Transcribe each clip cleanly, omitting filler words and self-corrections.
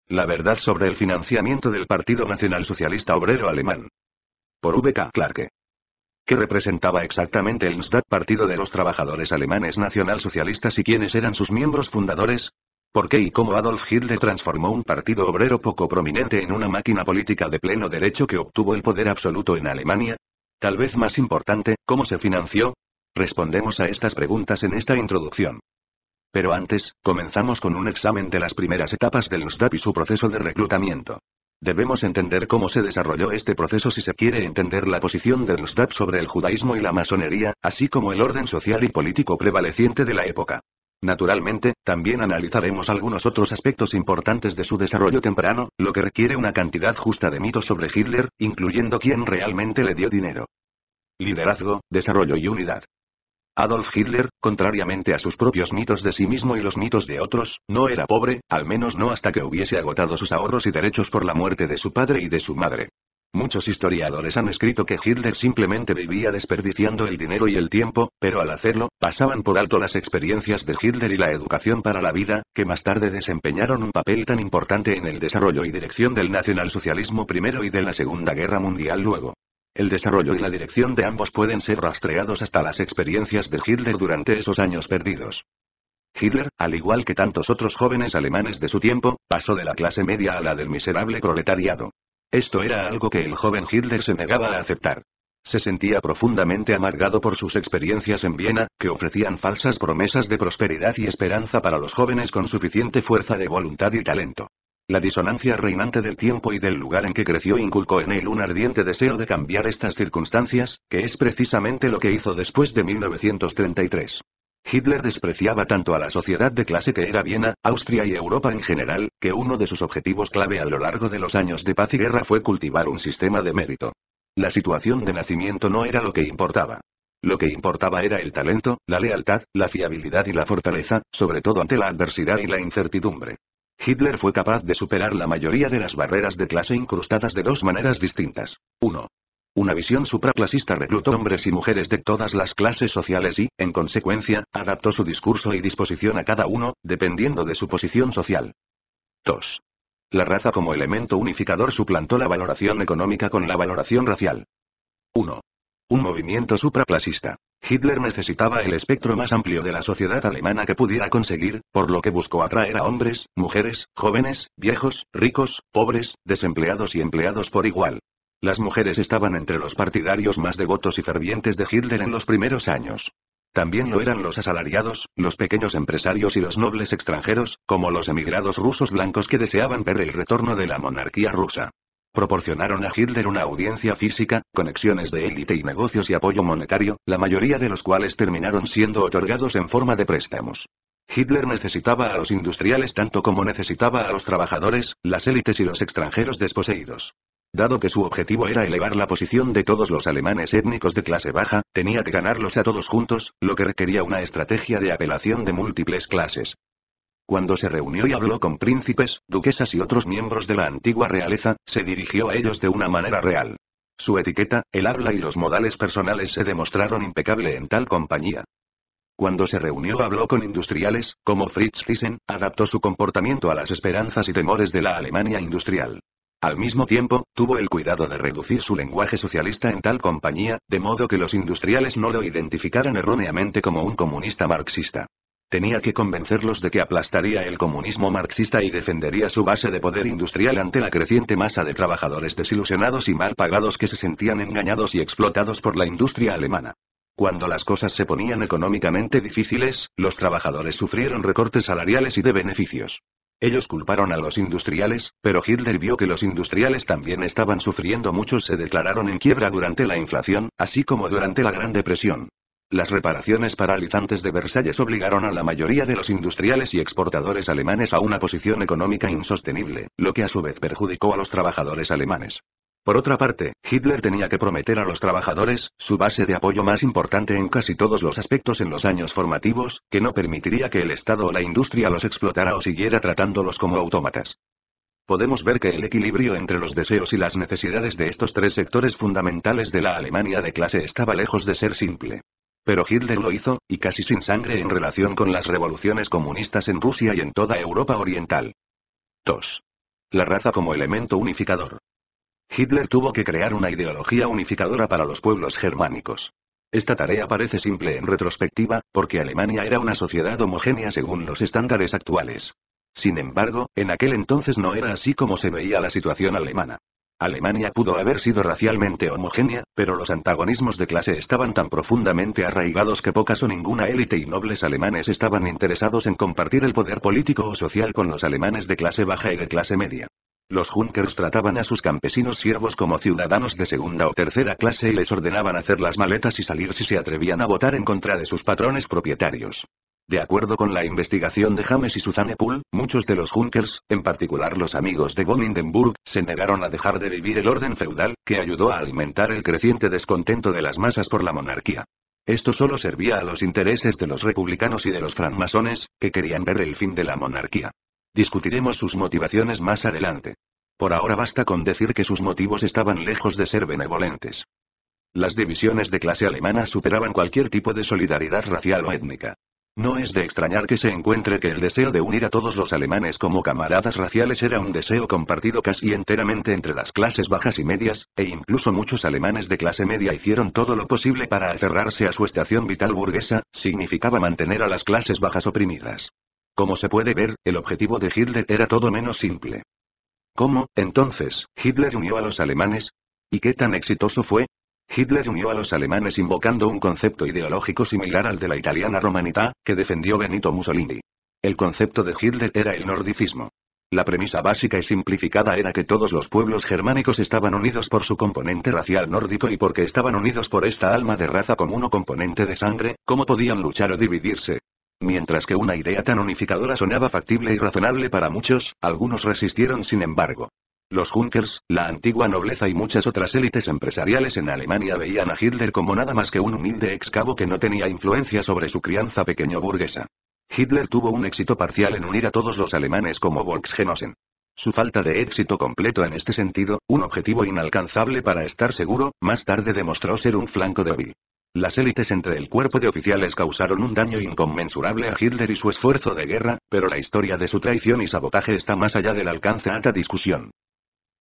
La verdad sobre el financiamiento del Partido Nacionalsocialista Obrero Alemán. Por V.K. Clarke. ¿Qué representaba exactamente el NSDAP, Partido de los Trabajadores Alemanes Nacionalsocialistas, y quiénes eran sus miembros fundadores? ¿Por qué y cómo Adolf Hitler transformó un partido obrero poco prominente en una máquina política de pleno derecho que obtuvo el poder absoluto en Alemania? Tal vez más importante, ¿cómo se financió? Respondemos a estas preguntas en esta introducción. Pero antes, comenzamos con un examen de las primeras etapas del NSDAP y su proceso de reclutamiento. Debemos entender cómo se desarrolló este proceso si se quiere entender la posición del NSDAP sobre el judaísmo y la masonería, así como el orden social y político prevaleciente de la época. Naturalmente, también analizaremos algunos otros aspectos importantes de su desarrollo temprano, lo que requiere una cantidad justa de mitos sobre Hitler, incluyendo quién realmente le dio dinero. Liderazgo, desarrollo y unidad. Adolf Hitler, contrariamente a sus propios mitos de sí mismo y los mitos de otros, no era pobre, al menos no hasta que hubiese agotado sus ahorros y derechos por la muerte de su padre y de su madre. Muchos historiadores han escrito que Hitler simplemente vivía desperdiciando el dinero y el tiempo, pero al hacerlo, pasaban por alto las experiencias de Hitler y la educación para la vida, que más tarde desempeñaron un papel tan importante en el desarrollo y dirección del nacionalsocialismo primero y de la Segunda Guerra Mundial luego. El desarrollo y la dirección de ambos pueden ser rastreados hasta las experiencias de Hitler durante esos años perdidos. Hitler, al igual que tantos otros jóvenes alemanes de su tiempo, pasó de la clase media a la del miserable proletariado. Esto era algo que el joven Hitler se negaba a aceptar. Se sentía profundamente amargado por sus experiencias en Viena, que ofrecían falsas promesas de prosperidad y esperanza para los jóvenes con suficiente fuerza de voluntad y talento. La disonancia reinante del tiempo y del lugar en que creció inculcó en él un ardiente deseo de cambiar estas circunstancias, que es precisamente lo que hizo después de 1933. Hitler despreciaba tanto a la sociedad de clase que era Viena, Austria y Europa en general, que uno de sus objetivos clave a lo largo de los años de paz y guerra fue cultivar un sistema de mérito. La situación de nacimiento no era lo que importaba. Lo que importaba era el talento, la lealtad, la fiabilidad y la fortaleza, sobre todo ante la adversidad y la incertidumbre. Hitler fue capaz de superar la mayoría de las barreras de clase incrustadas de dos maneras distintas. 1. Una visión supraclasista reclutó hombres y mujeres de todas las clases sociales y, en consecuencia, adaptó su discurso y disposición a cada uno, dependiendo de su posición social. 2. La raza como elemento unificador suplantó la valoración económica con la valoración racial. 1. Un movimiento supraclasista. Hitler necesitaba el espectro más amplio de la sociedad alemana que pudiera conseguir, por lo que buscó atraer a hombres, mujeres, jóvenes, viejos, ricos, pobres, desempleados y empleados por igual. Las mujeres estaban entre los partidarios más devotos y fervientes de Hitler en los primeros años. También lo eran los asalariados, los pequeños empresarios y los nobles extranjeros, como los emigrados rusos blancos que deseaban ver el retorno de la monarquía rusa. Proporcionaron a Hitler una audiencia física, conexiones de élite y negocios y apoyo monetario, la mayoría de los cuales terminaron siendo otorgados en forma de préstamos. Hitler necesitaba a los industriales tanto como necesitaba a los trabajadores, las élites y los extranjeros desposeídos. Dado que su objetivo era elevar la posición de todos los alemanes étnicos de clase baja, tenía que ganarlos a todos juntos, lo que requería una estrategia de apelación de múltiples clases. Cuando se reunió y habló con príncipes, duquesas y otros miembros de la antigua realeza, se dirigió a ellos de una manera real. Su etiqueta, el habla y los modales personales se demostraron impecable en tal compañía. Cuando se reunió habló con industriales, como Fritz Thyssen, adaptó su comportamiento a las esperanzas y temores de la Alemania industrial. Al mismo tiempo, tuvo el cuidado de reducir su lenguaje socialista en tal compañía, de modo que los industriales no lo identificaran erróneamente como un comunista marxista. Tenía que convencerlos de que aplastaría el comunismo marxista y defendería su base de poder industrial ante la creciente masa de trabajadores desilusionados y mal pagados que se sentían engañados y explotados por la industria alemana. Cuando las cosas se ponían económicamente difíciles, los trabajadores sufrieron recortes salariales y de beneficios. Ellos culparon a los industriales, pero Hitler vio que los industriales también estaban sufriendo. Muchos se declararon en quiebra durante la inflación, así como durante la Gran Depresión. Las reparaciones paralizantes de Versalles obligaron a la mayoría de los industriales y exportadores alemanes a una posición económica insostenible, lo que a su vez perjudicó a los trabajadores alemanes. Por otra parte, Hitler tenía que prometer a los trabajadores, su base de apoyo más importante en casi todos los aspectos en los años formativos, que no permitiría que el Estado o la industria los explotara o siguiera tratándolos como autómatas. Podemos ver que el equilibrio entre los deseos y las necesidades de estos tres sectores fundamentales de la Alemania de clase estaba lejos de ser simple. Pero Hitler lo hizo, y casi sin sangre en relación con las revoluciones comunistas en Rusia y en toda Europa Oriental. 2. La raza como elemento unificador. Hitler tuvo que crear una ideología unificadora para los pueblos germánicos. Esta tarea parece simple en retrospectiva, porque Alemania era una sociedad homogénea según los estándares actuales. Sin embargo, en aquel entonces no era así como se veía la situación alemana. Alemania pudo haber sido racialmente homogénea, pero los antagonismos de clase estaban tan profundamente arraigados que pocas o ninguna élite y nobles alemanes estaban interesados en compartir el poder político o social con los alemanes de clase baja y de clase media. Los Junkers trataban a sus campesinos siervos como ciudadanos de segunda o tercera clase y les ordenaban hacer las maletas y salir si se atrevían a votar en contra de sus patrones propietarios. De acuerdo con la investigación de James y Susanne Poole, muchos de los Junkers, en particular los amigos de von Hindenburg, se negaron a dejar de vivir el orden feudal, que ayudó a alimentar el creciente descontento de las masas por la monarquía. Esto solo servía a los intereses de los republicanos y de los francmasones, que querían ver el fin de la monarquía. Discutiremos sus motivaciones más adelante. Por ahora basta con decir que sus motivos estaban lejos de ser benevolentes. Las divisiones de clase alemanas superaban cualquier tipo de solidaridad racial o étnica. No es de extrañar que se encuentre que el deseo de unir a todos los alemanes como camaradas raciales era un deseo compartido casi enteramente entre las clases bajas y medias, e incluso muchos alemanes de clase media hicieron todo lo posible para aferrarse a su estación vital burguesa, significaba mantener a las clases bajas oprimidas. Como se puede ver, el objetivo de Hitler era todo menos simple. ¿Cómo, entonces, Hitler unió a los alemanes? ¿Y qué tan exitoso fue? Hitler unió a los alemanes invocando un concepto ideológico similar al de la italiana romanità, que defendió Benito Mussolini. El concepto de Hitler era el nordicismo. La premisa básica y simplificada era que todos los pueblos germánicos estaban unidos por su componente racial nórdico y porque estaban unidos por esta alma de raza común o componente de sangre, ¿cómo podían luchar o dividirse? Mientras que una idea tan unificadora sonaba factible y razonable para muchos, algunos resistieron sin embargo. Los Junkers, la antigua nobleza y muchas otras élites empresariales en Alemania veían a Hitler como nada más que un humilde excavo que no tenía influencia sobre su crianza pequeño burguesa. Hitler tuvo un éxito parcial en unir a todos los alemanes como Volksgenossen. Su falta de éxito completo en este sentido, un objetivo inalcanzable para estar seguro, más tarde demostró ser un flanco débil. Las élites entre el cuerpo de oficiales causaron un daño inconmensurable a Hitler y su esfuerzo de guerra, pero la historia de su traición y sabotaje está más allá del alcance a esta discusión.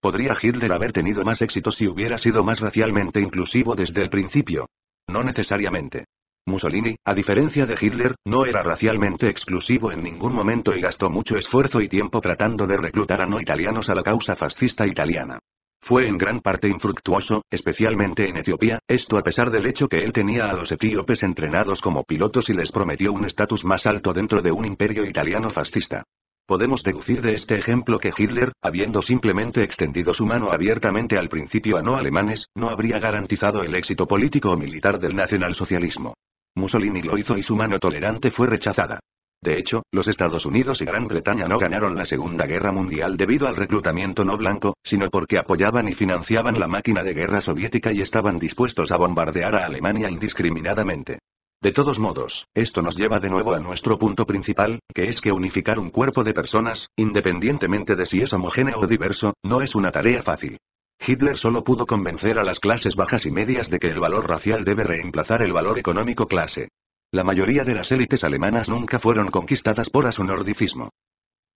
¿Podría Hitler haber tenido más éxito si hubiera sido más racialmente inclusivo desde el principio? No necesariamente. Mussolini, a diferencia de Hitler, no era racialmente exclusivo en ningún momento y gastó mucho esfuerzo y tiempo tratando de reclutar a no italianos a la causa fascista italiana. Fue en gran parte infructuoso, especialmente en Etiopía, esto a pesar del hecho que él tenía a los etíopes entrenados como pilotos y les prometió un estatus más alto dentro de un imperio italiano fascista. Podemos deducir de este ejemplo que Hitler, habiendo simplemente extendido su mano abiertamente al principio a no alemanes, no habría garantizado el éxito político o militar del nacionalsocialismo. Mussolini lo hizo y su mano tolerante fue rechazada. De hecho, los Estados Unidos y Gran Bretaña no ganaron la Segunda Guerra Mundial debido al reclutamiento no blanco, sino porque apoyaban y financiaban la máquina de guerra soviética y estaban dispuestos a bombardear a Alemania indiscriminadamente. De todos modos, esto nos lleva de nuevo a nuestro punto principal, que es que unificar un cuerpo de personas, independientemente de si es homogéneo o diverso, no es una tarea fácil. Hitler solo pudo convencer a las clases bajas y medias de que el valor racial debe reemplazar el valor económico clase. La mayoría de las élites alemanas nunca fueron conquistadas por su nordicismo.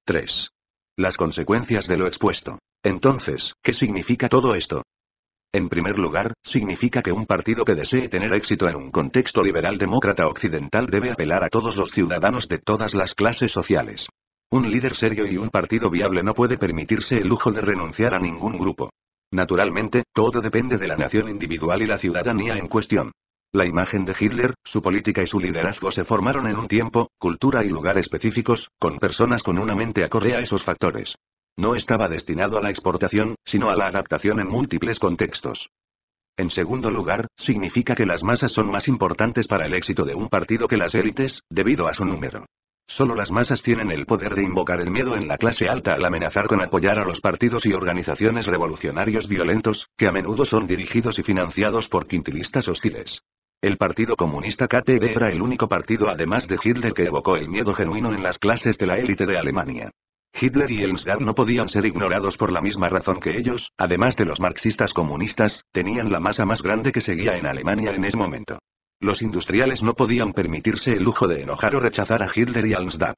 3. Las consecuencias de lo expuesto. Entonces, ¿qué significa todo esto? En primer lugar, significa que un partido que desee tener éxito en un contexto liberal demócrata occidental debe apelar a todos los ciudadanos de todas las clases sociales. Un líder serio y un partido viable no puede permitirse el lujo de renunciar a ningún grupo. Naturalmente, todo depende de la nación individual y la ciudadanía en cuestión. La imagen de Hitler, su política y su liderazgo se formaron en un tiempo, cultura y lugar específicos, con personas con una mente acorde a esos factores. No estaba destinado a la exportación, sino a la adaptación en múltiples contextos. En segundo lugar, significa que las masas son más importantes para el éxito de un partido que las élites, debido a su número. Solo las masas tienen el poder de invocar el miedo en la clase alta al amenazar con apoyar a los partidos y organizaciones revolucionarios violentos, que a menudo son dirigidos y financiados por quintilistas hostiles. El Partido Comunista KTB era el único partido además de Hitler que evocó el miedo genuino en las clases de la élite de Alemania. Hitler y el NSDAP no podían ser ignorados por la misma razón que ellos, además de los marxistas comunistas, tenían la masa más grande que seguía en Alemania en ese momento. Los industriales no podían permitirse el lujo de enojar o rechazar a Hitler y al NSDAP.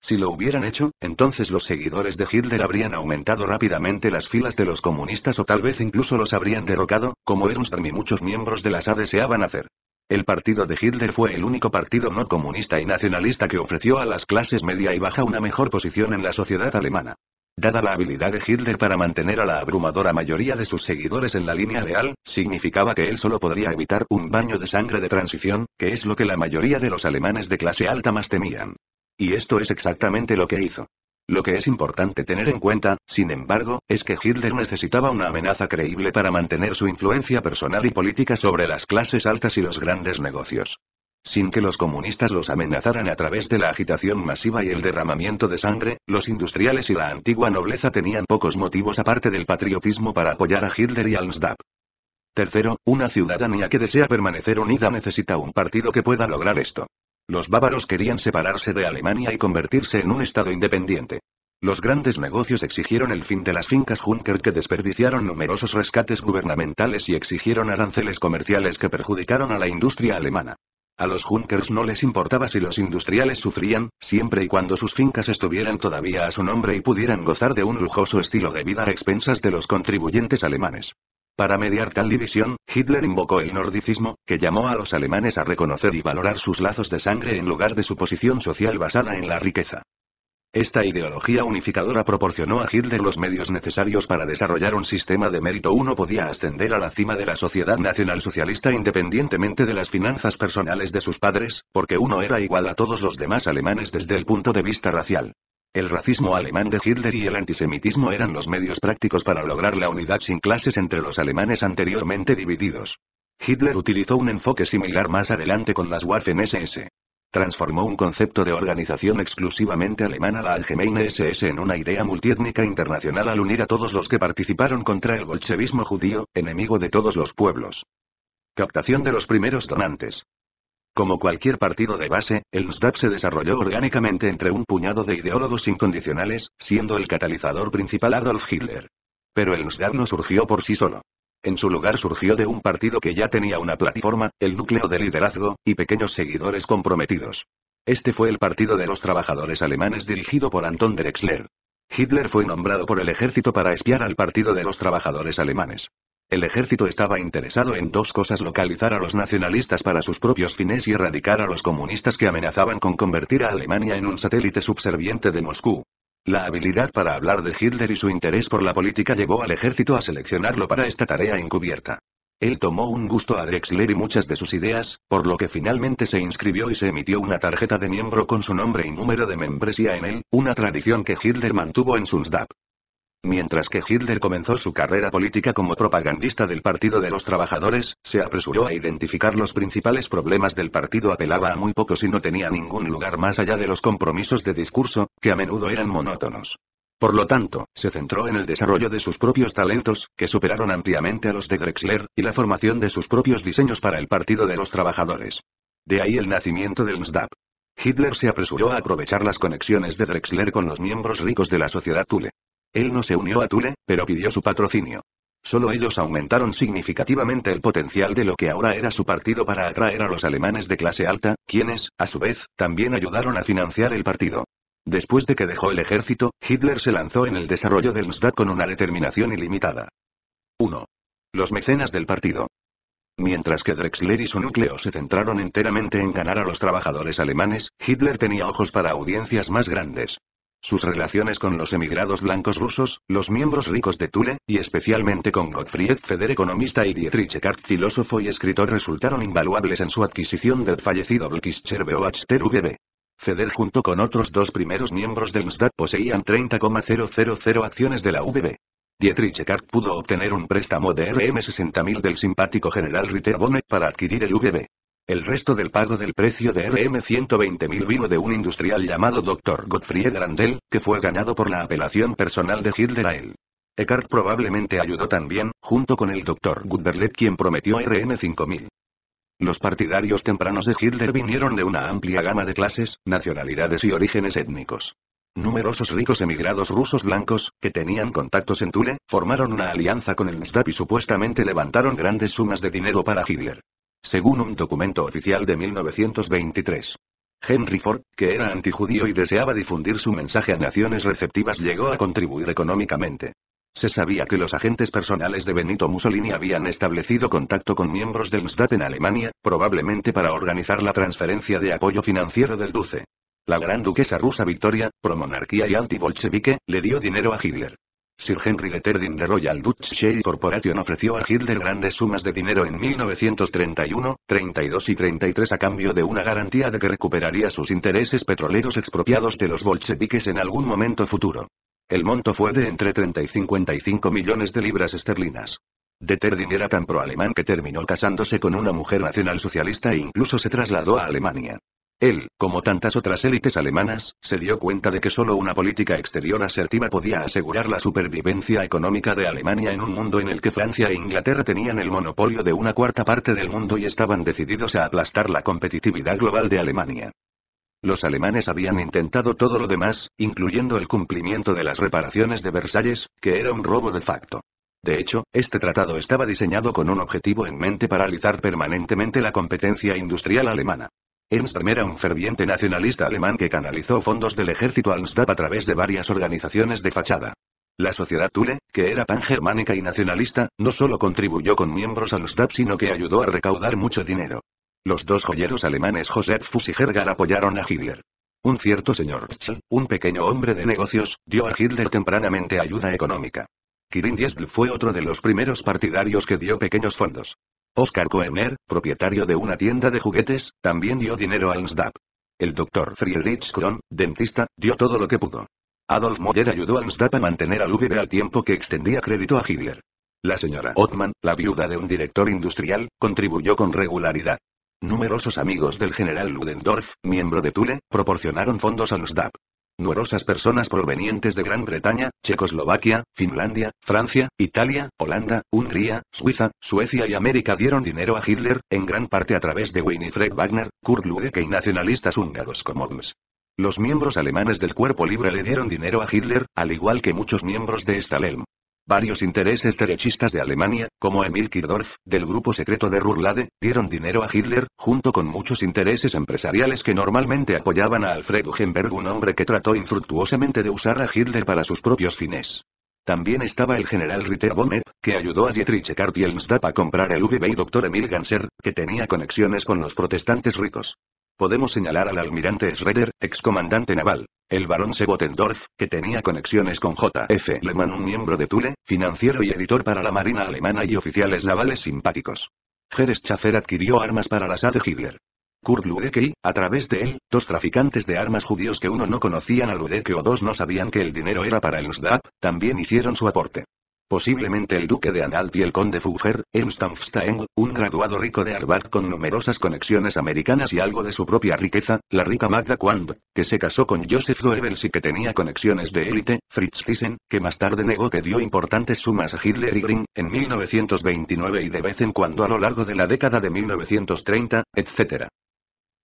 Si lo hubieran hecho, entonces los seguidores de Hitler habrían aumentado rápidamente las filas de los comunistas o tal vez incluso los habrían derrocado, como Ernst Röhm y muchos miembros de la SA deseaban hacer. El partido de Hitler fue el único partido no comunista y nacionalista que ofreció a las clases media y baja una mejor posición en la sociedad alemana. Dada la habilidad de Hitler para mantener a la abrumadora mayoría de sus seguidores en la línea leal, significaba que él solo podría evitar un baño de sangre de transición, que es lo que la mayoría de los alemanes de clase alta más temían. Y esto es exactamente lo que hizo. Lo que es importante tener en cuenta, sin embargo, es que Hitler necesitaba una amenaza creíble para mantener su influencia personal y política sobre las clases altas y los grandes negocios. Sin que los comunistas los amenazaran a través de la agitación masiva y el derramamiento de sangre, los industriales y la antigua nobleza tenían pocos motivos aparte del patriotismo para apoyar a Hitler y al NSDAP. Tercero, una ciudadanía que desea permanecer unida necesita un partido que pueda lograr esto. Los bávaros querían separarse de Alemania y convertirse en un estado independiente. Los grandes negocios exigieron el fin de las fincas Junker que desperdiciaron numerosos rescates gubernamentales y exigieron aranceles comerciales que perjudicaron a la industria alemana. A los Junkers no les importaba si los industriales sufrían, siempre y cuando sus fincas estuvieran todavía a su nombre y pudieran gozar de un lujoso estilo de vida a expensas de los contribuyentes alemanes. Para mediar tal división, Hitler invocó el nordicismo, que llamó a los alemanes a reconocer y valorar sus lazos de sangre en lugar de su posición social basada en la riqueza. Esta ideología unificadora proporcionó a Hitler los medios necesarios para desarrollar un sistema de mérito. Uno podía ascender a la cima de la sociedad nacionalsocialista independientemente de las finanzas personales de sus padres, porque uno era igual a todos los demás alemanes desde el punto de vista racial. El racismo alemán de Hitler y el antisemitismo eran los medios prácticos para lograr la unidad sin clases entre los alemanes anteriormente divididos. Hitler utilizó un enfoque similar más adelante con las Waffen-SS. Transformó un concepto de organización exclusivamente alemana, la Allgemeine SS, en una idea multiétnica internacional al unir a todos los que participaron contra el bolchevismo judío, enemigo de todos los pueblos. Captación de los primeros donantes. Como cualquier partido de base, el NSDAP se desarrolló orgánicamente entre un puñado de ideólogos incondicionales, siendo el catalizador principal Adolf Hitler. Pero el NSDAP no surgió por sí solo. En su lugar surgió de un partido que ya tenía una plataforma, el núcleo de liderazgo, y pequeños seguidores comprometidos. Este fue el Partido de los Trabajadores Alemanes dirigido por Anton Drexler. Hitler fue nombrado por el ejército para espiar al Partido de los Trabajadores Alemanes. El ejército estaba interesado en dos cosas: localizar a los nacionalistas para sus propios fines y erradicar a los comunistas que amenazaban con convertir a Alemania en un satélite subserviente de Moscú. La habilidad para hablar de Hitler y su interés por la política llevó al ejército a seleccionarlo para esta tarea encubierta. Él tomó un gusto a Drexler y muchas de sus ideas, por lo que finalmente se inscribió y se emitió una tarjeta de miembro con su nombre y número de membresía en él, una tradición que Hitler mantuvo en su NSDAP. Mientras que Hitler comenzó su carrera política como propagandista del Partido de los Trabajadores, se apresuró a identificar los principales problemas del partido. Apelaba a muy pocos y no tenía ningún lugar más allá de los compromisos de discurso, que a menudo eran monótonos. Por lo tanto, se centró en el desarrollo de sus propios talentos, que superaron ampliamente a los de Drexler, y la formación de sus propios diseños para el Partido de los Trabajadores. De ahí el nacimiento del NSDAP. Hitler se apresuró a aprovechar las conexiones de Drexler con los miembros ricos de la sociedad Thule. Él no se unió a Thule, pero pidió su patrocinio. Solo ellos aumentaron significativamente el potencial de lo que ahora era su partido para atraer a los alemanes de clase alta, quienes, a su vez, también ayudaron a financiar el partido. Después de que dejó el ejército, Hitler se lanzó en el desarrollo del NSDAP con una determinación ilimitada. 1. Los mecenas del partido. Mientras que Drexler y su núcleo se centraron enteramente en ganar a los trabajadores alemanes, Hitler tenía ojos para audiencias más grandes. Sus relaciones con los emigrados blancos rusos, los miembros ricos de Thule, y especialmente con Gottfried Feder, economista, y Dietrich Eckart, filósofo y escritor, resultaron invaluables en su adquisición del fallecido Volkscher Beobachter VB. Feder, junto con otros dos primeros miembros del NSDAP, poseían 30,000 acciones de la VB. Dietrich Eckart pudo obtener un préstamo de RM$60.000 del simpático general Ritter Bonnet para adquirir el VB. El resto del pago del precio de RM$120.000 vino de un industrial llamado Dr. Gottfried Randel, que fue ganado por la apelación personal de Hitler a él. Eckart probablemente ayudó también, junto con el Dr. Gutberlet, quien prometió RM$5.000. Los partidarios tempranos de Hitler vinieron de una amplia gama de clases, nacionalidades y orígenes étnicos. Numerosos ricos emigrados rusos blancos, que tenían contactos en Thule, formaron una alianza con el NSDAP y supuestamente levantaron grandes sumas de dinero para Hitler. Según un documento oficial de 1923. Henry Ford, que era antijudío y deseaba difundir su mensaje a naciones receptivas, llegó a contribuir económicamente. Se sabía que los agentes personales de Benito Mussolini habían establecido contacto con miembros del NSDAP en Alemania, probablemente para organizar la transferencia de apoyo financiero del duce. La gran duquesa rusa Victoria, promonarquía y anti-bolchevique, le dio dinero a Hitler. Sir Henry de Terdin de Royal Dutch Shell Corporation ofreció a Hitler grandes sumas de dinero en 1931, 32 y 33 a cambio de una garantía de que recuperaría sus intereses petroleros expropiados de los bolcheviques en algún momento futuro. El monto fue de entre 30 y 55 millones de libras esterlinas. De Terdin era tan pro-alemán que terminó casándose con una mujer nacionalsocialista e incluso se trasladó a Alemania. Él, como tantas otras élites alemanas, se dio cuenta de que solo una política exterior asertiva podía asegurar la supervivencia económica de Alemania en un mundo en el que Francia e Inglaterra tenían el monopolio de una cuarta parte del mundo y estaban decididos a aplastar la competitividad global de Alemania. Los alemanes habían intentado todo lo demás, incluyendo el cumplimiento de las reparaciones de Versalles, que era un robo de facto. De hecho, este tratado estaba diseñado con un objetivo en mente: paralizar permanentemente la competencia industrial alemana. Ernst Röhm era un ferviente nacionalista alemán que canalizó fondos del ejército al NSDAP a través de varias organizaciones de fachada. La sociedad Thule, que era pangermánica y nacionalista, no solo contribuyó con miembros al NSDAP sino que ayudó a recaudar mucho dinero. Los dos joyeros alemanes Joseph Fuchs y Hergar apoyaron a Hitler. Un cierto señor Schell, un pequeño hombre de negocios, dio a Hitler tempranamente ayuda económica. Kirin Diesel fue otro de los primeros partidarios que dio pequeños fondos. Oscar Koener, propietario de una tienda de juguetes, también dio dinero al NSDAP. El Dr. Friedrich Kron, dentista, dio todo lo que pudo. Adolf Müller ayudó al NSDAP a mantener al VB al tiempo que extendía crédito a Hitler. La señora Ottmann, la viuda de un director industrial, contribuyó con regularidad. Numerosos amigos del general Ludendorff, miembro de Thule, proporcionaron fondos al NSDAP. Numerosas personas provenientes de Gran Bretaña, Checoslovaquia, Finlandia, Francia, Italia, Holanda, Hungría, Suiza, Suecia y América dieron dinero a Hitler, en gran parte a través de Winifred Wagner, Kurt Lüdecke y nacionalistas húngaros como Ms. Los miembros alemanes del Cuerpo Libre le dieron dinero a Hitler, al igual que muchos miembros de Stahlhelm. Varios intereses derechistas de Alemania, como Emil Kirdorf, del grupo secreto de Ruhrlade, dieron dinero a Hitler, junto con muchos intereses empresariales que normalmente apoyaban a Alfred Hugenberg, un hombre que trató infructuosamente de usar a Hitler para sus propios fines. También estaba el general Ritter von Epp, que ayudó a Dietrich Eckart y el NSDAP a comprar el VB y Dr. Emil Ganser, que tenía conexiones con los protestantes ricos. Podemos señalar al almirante Schroeder, excomandante naval. El barón Sebotendorf, que tenía conexiones con J.F. Lehmann, un miembro de Thule, financiero y editor para la marina alemana, y oficiales navales simpáticos. Geres Schaffer adquirió armas para la SA de Hitler. Kurt Lüdecke y, a través de él, dos traficantes de armas judíos que uno no conocían a Lüdecke o dos no sabían que el dinero era para el NSDAP, también hicieron su aporte. Posiblemente el duque de Anhalt y el conde Fugger, Ernst Amstein, un graduado rico de Harvard con numerosas conexiones americanas y algo de su propia riqueza, la rica Magda Quandt, que se casó con Joseph Goebbels y que tenía conexiones de élite, Fritz Thyssen, que más tarde negó que dio importantes sumas a Hitler y Göring, en 1929 y de vez en cuando a lo largo de la década de 1930, etc.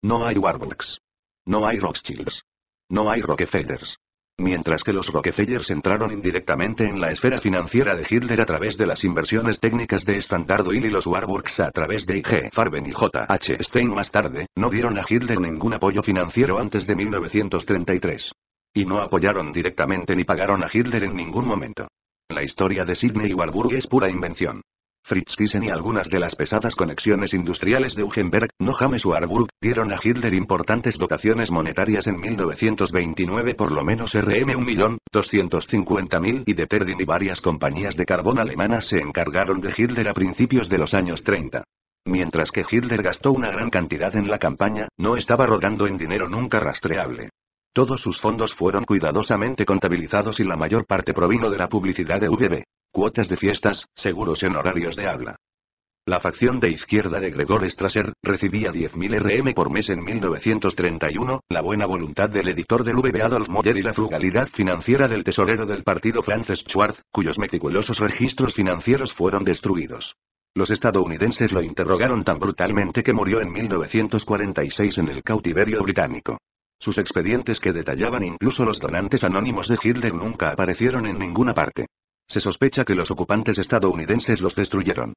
No hay Warburgs. No hay Rothschilds. No hay Rockefellers. Mientras que los Rockefellers entraron indirectamente en la esfera financiera de Hitler a través de las inversiones técnicas de Standard Oil y los Warburgs a través de I.G. Farben y J.H. Stein más tarde, no dieron a Hitler ningún apoyo financiero antes de 1933. Y no apoyaron directamente ni pagaron a Hitler en ningún momento. La historia de Sidney Warburg es pura invención. Fritz Thyssen y algunas de las pesadas conexiones industriales de Hugenberg, no James Warburg, dieron a Hitler importantes dotaciones monetarias en 1929, por lo menos RM 1.250.000, y de Terdin y varias compañías de carbón alemanas se encargaron de Hitler a principios de los años 30. Mientras que Hitler gastó una gran cantidad en la campaña, no estaba rodando en dinero nunca rastreable. Todos sus fondos fueron cuidadosamente contabilizados y la mayor parte provino de la publicidad de VB. Cuotas de fiestas, seguros y honorarios de habla. La facción de izquierda de Gregor Strasser recibía 10.000 RM por mes en 1931, la buena voluntad del editor del VB Adolf Müller y la frugalidad financiera del tesorero del partido Franz Schwarz, cuyos meticulosos registros financieros fueron destruidos. Los estadounidenses lo interrogaron tan brutalmente que murió en 1946 en el cautiverio británico. Sus expedientes, que detallaban incluso los donantes anónimos de Hitler, nunca aparecieron en ninguna parte. Se sospecha que los ocupantes estadounidenses los destruyeron.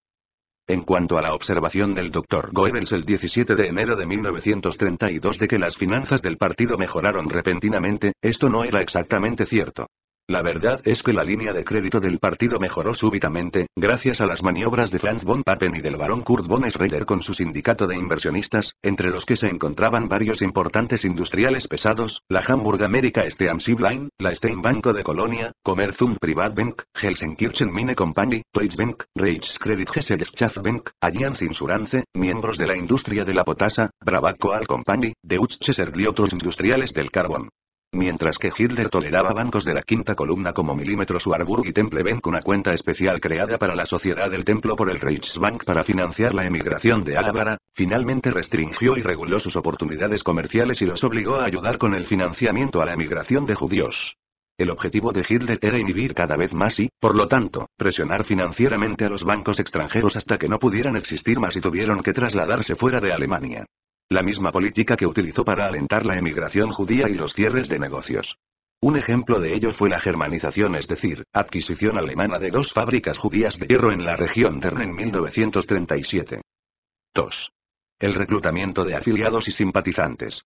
En cuanto a la observación del Dr. Goebbels el 17 de enero de 1932 de que las finanzas del partido mejoraron repentinamente, esto no era exactamente cierto. La verdad es que la línea de crédito del partido mejoró súbitamente, gracias a las maniobras de Franz von Papen y del barón Kurt von Schroeder con su sindicato de inversionistas, entre los que se encontraban varios importantes industriales pesados, la Hamburg America Staatsbahn, la Steinbank de Colonia, Commerzbank Privatbank, Gelsenkirchen Mine Company, Deutsche Bank, Reichskreditgesellschaft, Allianz Insurance, miembros de la industria de la potasa, Brabant Coal Company, Deutsche Serg y otros industriales del carbón. Mientras que Hitler toleraba bancos de la quinta columna como Milímetros Warburg y Temple Bank, una cuenta especial creada para la Sociedad del Templo por el Reichsbank para financiar la emigración de Álvara, finalmente restringió y reguló sus oportunidades comerciales y los obligó a ayudar con el financiamiento a la emigración de judíos. El objetivo de Hitler era inhibir cada vez más y, por lo tanto, presionar financieramente a los bancos extranjeros hasta que no pudieran existir más y tuvieron que trasladarse fuera de Alemania. La misma política que utilizó para alentar la emigración judía y los cierres de negocios. Un ejemplo de ello fue la germanización, es decir, adquisición alemana de 2 fábricas judías de hierro en la región Tern en 1937. 2. El reclutamiento de afiliados y simpatizantes.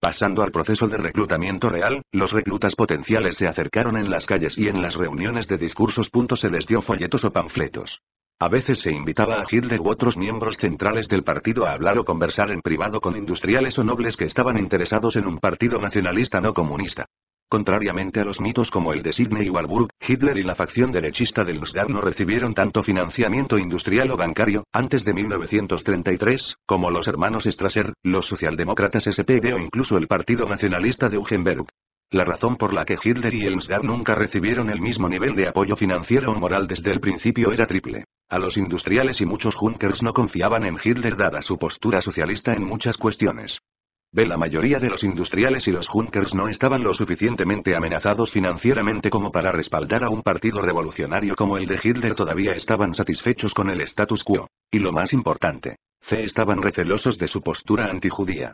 Pasando al proceso de reclutamiento real, los reclutas potenciales se acercaron en las calles y en las reuniones de discursos. Se les dio folletos o panfletos. A veces se invitaba a Hitler u otros miembros centrales del partido a hablar o conversar en privado con industriales o nobles que estaban interesados en un partido nacionalista no comunista. Contrariamente a los mitos como el de Sidney Warburg, Hitler y la facción derechista del NSDAP no recibieron tanto financiamiento industrial o bancario, antes de 1933, como los hermanos Strasser, los socialdemócratas SPD o incluso el Partido Nacionalista de Eugenberg. La razón por la que Hitler y el NSDAP nunca recibieron el mismo nivel de apoyo financiero o moral desde el principio era triple. A los industriales y muchos Junkers no confiaban en Hitler dada su postura socialista en muchas cuestiones. La mayoría de los industriales y los Junkers no estaban lo suficientemente amenazados financieramente como para respaldar a un partido revolucionario como el de Hitler, todavía estaban satisfechos con el status quo. Y lo más importante, estaban recelosos de su postura antijudía.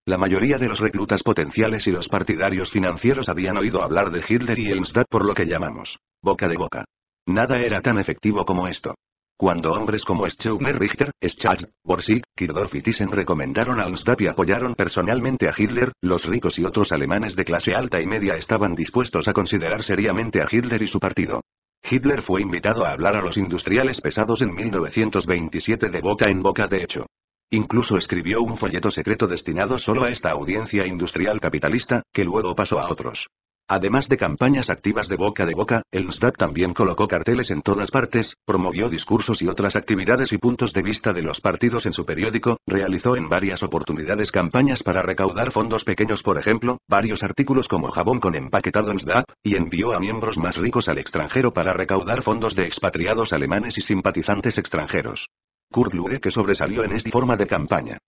La mayoría de los reclutas potenciales y los partidarios financieros habían oído hablar de Hitler y el NSDAP por lo que llamamos boca de boca. Nada era tan efectivo como esto. Cuando hombres como Scheuner Richter, Schacht, Borsig, Kirdorf y Thyssen recomendaron al NSDAP y apoyaron personalmente a Hitler, los ricos y otros alemanes de clase alta y media estaban dispuestos a considerar seriamente a Hitler y su partido. Hitler fue invitado a hablar a los industriales pesados en 1927 de boca en boca de hecho. Incluso escribió un folleto secreto destinado solo a esta audiencia industrial capitalista, que luego pasó a otros. Además de campañas activas de boca, el NSDAP también colocó carteles en todas partes, promovió discursos y otras actividades y puntos de vista de los partidos en su periódico, realizó en varias oportunidades campañas para recaudar fondos pequeños, por ejemplo, varios artículos como jabón con empaquetado NSDAP, y envió a miembros más ricos al extranjero para recaudar fondos de expatriados alemanes y simpatizantes extranjeros. Kurt Lueck sobresalió en esta forma de campaña.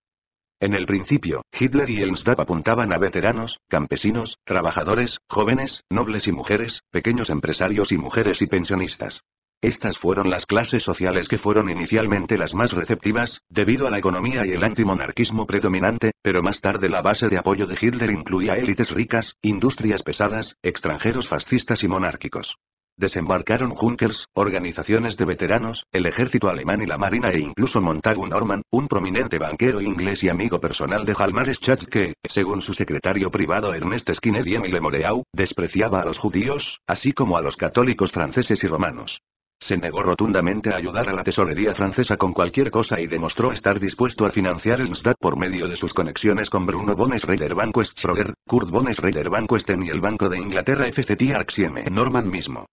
En el principio, Hitler y el NSDAP apuntaban a veteranos, campesinos, trabajadores, jóvenes, nobles y mujeres, pequeños empresarios y mujeres y pensionistas. Estas fueron las clases sociales que fueron inicialmente las más receptivas, debido a la economía y el antimonarquismo predominante, pero más tarde la base de apoyo de Hitler incluía élites ricas, industrias pesadas, extranjeros fascistas y monárquicos. Desembarcaron Junkers, organizaciones de veteranos, el ejército alemán y la marina e incluso Montagu Norman, un prominente banquero inglés y amigo personal de Hjalmar Schacht que, según su secretario privado Ernest Skinner y Émile Moreau, despreciaba a los judíos, así como a los católicos franceses y romanos. Se negó rotundamente a ayudar a la tesorería francesa con cualquier cosa y demostró estar dispuesto a financiar el NSDAP por medio de sus conexiones con Bruno von Schroeder, Banco Schroeder, Kurt von Schroeder, Banco Sten y el Banco de Inglaterra FCT Arxieme Norman mismo.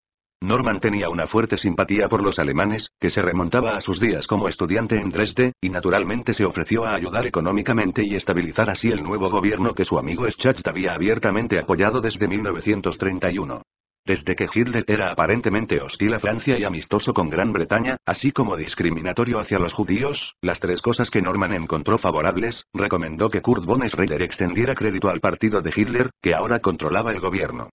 Norman tenía una fuerte simpatía por los alemanes, que se remontaba a sus días como estudiante en Dresde, y naturalmente se ofreció a ayudar económicamente y estabilizar así el nuevo gobierno que su amigo Schacht había abiertamente apoyado desde 1931. Desde que Hitler era aparentemente hostil a Francia y amistoso con Gran Bretaña, así como discriminatorio hacia los judíos, las tres cosas que Norman encontró favorables, recomendó que Kurt von Schroeder extendiera crédito al partido de Hitler, que ahora controlaba el gobierno.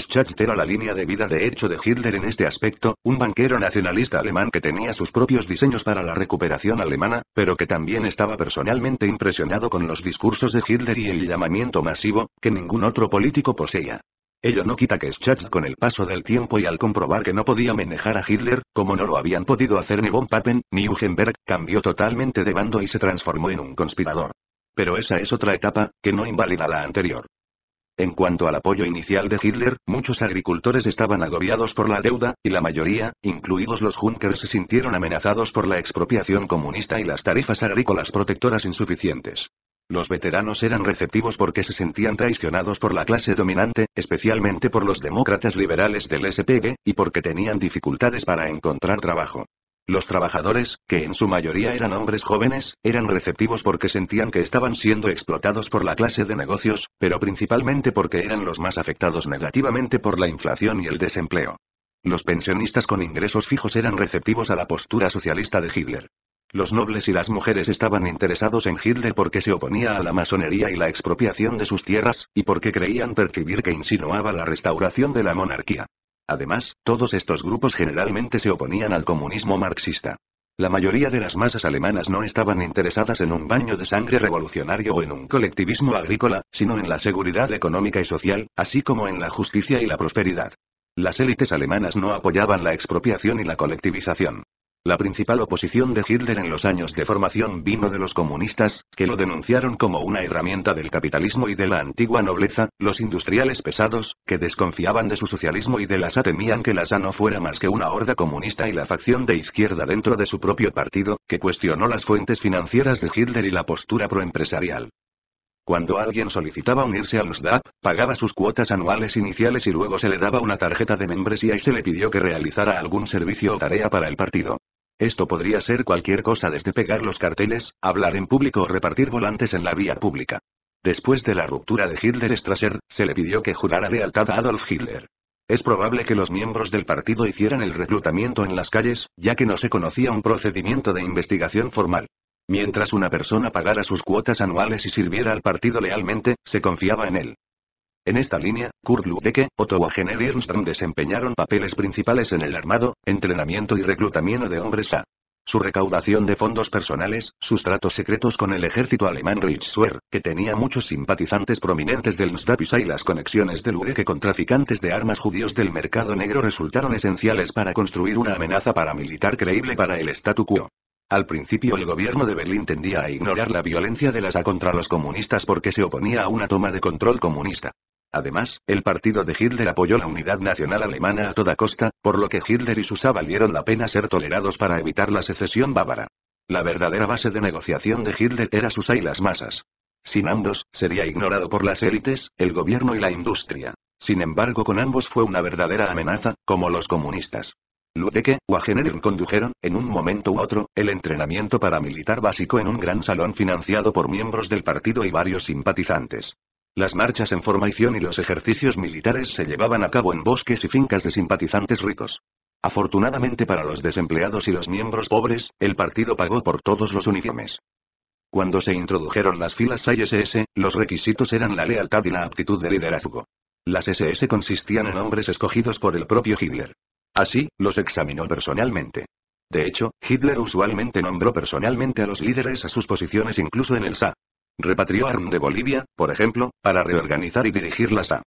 Schacht era la línea de vida de hecho de Hitler en este aspecto, un banquero nacionalista alemán que tenía sus propios diseños para la recuperación alemana, pero que también estaba personalmente impresionado con los discursos de Hitler y el llamamiento masivo, que ningún otro político poseía. Ello no quita que Schacht, con el paso del tiempo y al comprobar que no podía manejar a Hitler, como no lo habían podido hacer ni von Papen, ni Hugenberg, cambió totalmente de bando y se transformó en un conspirador. Pero esa es otra etapa, que no invalida la anterior. En cuanto al apoyo inicial de Hitler, muchos agricultores estaban agobiados por la deuda, y la mayoría, incluidos los Junkers, se sintieron amenazados por la expropiación comunista y las tarifas agrícolas protectoras insuficientes. Los veteranos eran receptivos porque se sentían traicionados por la clase dominante, especialmente por los demócratas liberales del SPD, y porque tenían dificultades para encontrar trabajo. Los trabajadores, que en su mayoría eran hombres jóvenes, eran receptivos porque sentían que estaban siendo explotados por la clase de negocios, pero principalmente porque eran los más afectados negativamente por la inflación y el desempleo. Los pensionistas con ingresos fijos eran receptivos a la postura socialista de Hitler. Los nobles y las mujeres estaban interesados en Hitler porque se oponía a la masonería y la expropiación de sus tierras, y porque creían percibir que insinuaba la restauración de la monarquía. Además, todos estos grupos generalmente se oponían al comunismo marxista. La mayoría de las masas alemanas no estaban interesadas en un baño de sangre revolucionario o en un colectivismo agrícola, sino en la seguridad económica y social, así como en la justicia y la prosperidad. Las élites alemanas no apoyaban la expropiación y la colectivización. La principal oposición de Hitler en los años de formación vino de los comunistas, que lo denunciaron como una herramienta del capitalismo y de la antigua nobleza, los industriales pesados, que desconfiaban de su socialismo y de la SA temían que la SA no fuera más que una horda comunista, y la facción de izquierda dentro de su propio partido, que cuestionó las fuentes financieras de Hitler y la postura proempresarial. Cuando alguien solicitaba unirse al NSDAP, pagaba sus cuotas anuales iniciales y luego se le daba una tarjeta de membresía y se le pidió que realizara algún servicio o tarea para el partido. Esto podría ser cualquier cosa desde pegar los carteles, hablar en público o repartir volantes en la vía pública. Después de la ruptura de Hitler-Strasser, se le pidió que jurara lealtad a Adolf Hitler. Es probable que los miembros del partido hicieran el reclutamiento en las calles, ya que no se conocía un procedimiento de investigación formal. Mientras una persona pagara sus cuotas anuales y sirviera al partido lealmente, se confiaba en él. En esta línea, Kurt Lüdecke, Otto Wagner y Ernst Röhm desempeñaron papeles principales en el armado, entrenamiento y reclutamiento de hombres A. Su recaudación de fondos personales, sus tratos secretos con el ejército alemán Reichswehr, que tenía muchos simpatizantes prominentes del NSDAP, y las conexiones de Lüdecke con traficantes de armas judíos del mercado negro resultaron esenciales para construir una amenaza paramilitar creíble para el statu quo. Al principio el gobierno de Berlín tendía a ignorar la violencia de la SA contra los comunistas porque se oponía a una toma de control comunista. Además, el partido de Hitler apoyó la unidad nacional alemana a toda costa, por lo que Hitler y su SA valieron la pena ser tolerados para evitar la secesión bávara. La verdadera base de negociación de Hitler era su SA y las masas. Sin ambos, sería ignorado por las élites, el gobierno y la industria. Sin embargo, con ambos fue una verdadera amenaza, como los comunistas. Lüdecke, Wagner y Röhm condujeron, en un momento u otro, el entrenamiento paramilitar básico en un gran salón financiado por miembros del partido y varios simpatizantes. Las marchas en formación y los ejercicios militares se llevaban a cabo en bosques y fincas de simpatizantes ricos. Afortunadamente para los desempleados y los miembros pobres, el partido pagó por todos los uniformes. Cuando se introdujeron las filas SS, los requisitos eran la lealtad y la aptitud de liderazgo. Las SS consistían en hombres escogidos por el propio Hitler. Así, los examinó personalmente. De hecho, Hitler usualmente nombró personalmente a los líderes a sus posiciones incluso en el SA. Repatrió a Röhm de Bolivia, por ejemplo, para reorganizar y dirigir la SA.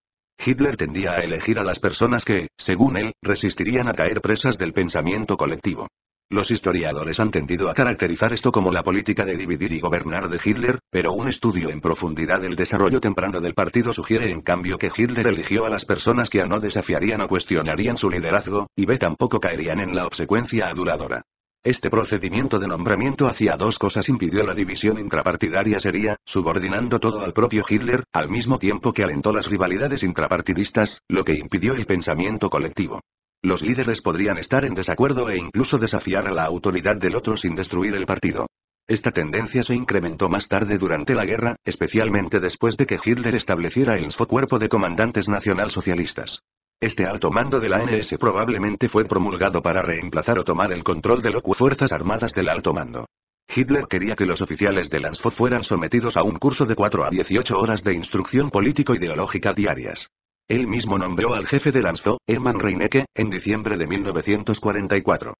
Hitler tendía a elegir a las personas que, según él, resistirían a caer presas del pensamiento colectivo. Los historiadores han tendido a caracterizar esto como la política de dividir y gobernar de Hitler, pero un estudio en profundidad del desarrollo temprano del partido sugiere en cambio que Hitler eligió a las personas que A no desafiarían o cuestionarían su liderazgo, y B tampoco caerían en la obsecuencia aduladora. Este procedimiento de nombramiento hacia dos cosas: impidió la división intrapartidaria seria, subordinando todo al propio Hitler, al mismo tiempo que alentó las rivalidades intrapartidistas, lo que impidió el pensamiento colectivo. Los líderes podrían estar en desacuerdo e incluso desafiar a la autoridad del otro sin destruir el partido. Esta tendencia se incrementó más tarde durante la guerra, especialmente después de que Hitler estableciera el NSFO, Cuerpo de Comandantes Nacionalsocialistas. Este alto mando de la NS probablemente fue promulgado para reemplazar o tomar el control de las fuerzas armadas del alto mando. Hitler quería que los oficiales del NSFO fueran sometidos a un curso de 4 a 18 horas de instrucción político-ideológica diarias. Él mismo nombró al jefe del NSFO, Hermann Reinecke, en diciembre de 1944.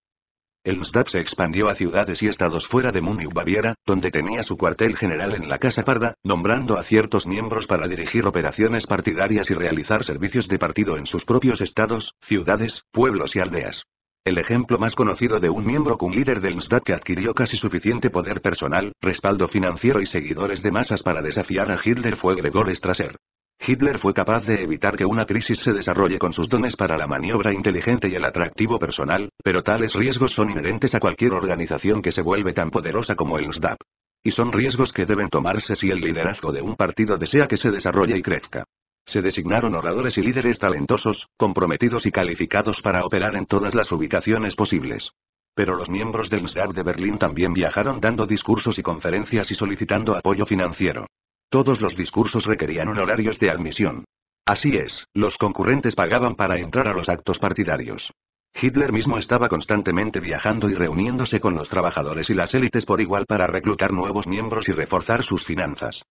el NSDAP se expandió a ciudades y estados fuera de Múnich, Baviera, donde tenía su cuartel general en la Casa Parda, nombrando a ciertos miembros para dirigir operaciones partidarias y realizar servicios de partido en sus propios estados, ciudades, pueblos y aldeas. El ejemplo más conocido de un miembro con líder del NSDAP que adquirió casi suficiente poder personal, respaldo financiero y seguidores de masas para desafiar a Hitler fue Gregor Strasser. Hitler fue capaz de evitar que una crisis se desarrolle con sus dones para la maniobra inteligente y el atractivo personal, pero tales riesgos son inherentes a cualquier organización que se vuelve tan poderosa como el NSDAP. Y son riesgos que deben tomarse si el liderazgo de un partido desea que se desarrolle y crezca. Se designaron oradores y líderes talentosos, comprometidos y calificados para operar en todas las ubicaciones posibles. Pero los miembros del NSDAP de Berlín también viajaron dando discursos y conferencias y solicitando apoyo financiero. Todos los discursos requerían honorarios de admisión. Así es, los concurrentes pagaban para entrar a los actos partidarios. Hitler mismo estaba constantemente viajando y reuniéndose con los trabajadores y las élites por igual para reclutar nuevos miembros y reforzar sus finanzas.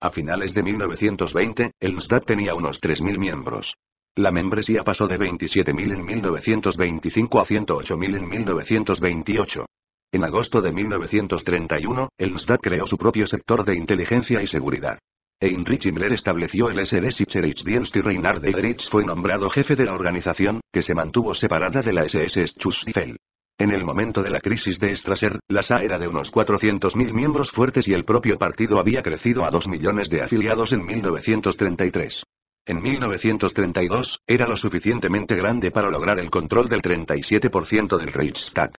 A finales de 1920, el NSDAP tenía unos 3.000 miembros. La membresía pasó de 27.000 en 1925 a 108.000 en 1928. En agosto de 1931, el NSDAP creó su propio sector de inteligencia y seguridad. Heinrich Himmler estableció el SD Sicherheitsdienst y Reinhard Heydrich fue nombrado jefe de la organización, que se mantuvo separada de la SS Schutzstaffel. En el momento de la crisis de Strasser, la SA era de unos 400.000 miembros fuertes y el propio partido había crecido a 2 millones de afiliados en 1933. En 1932, era lo suficientemente grande para lograr el control del 37% del Reichstag.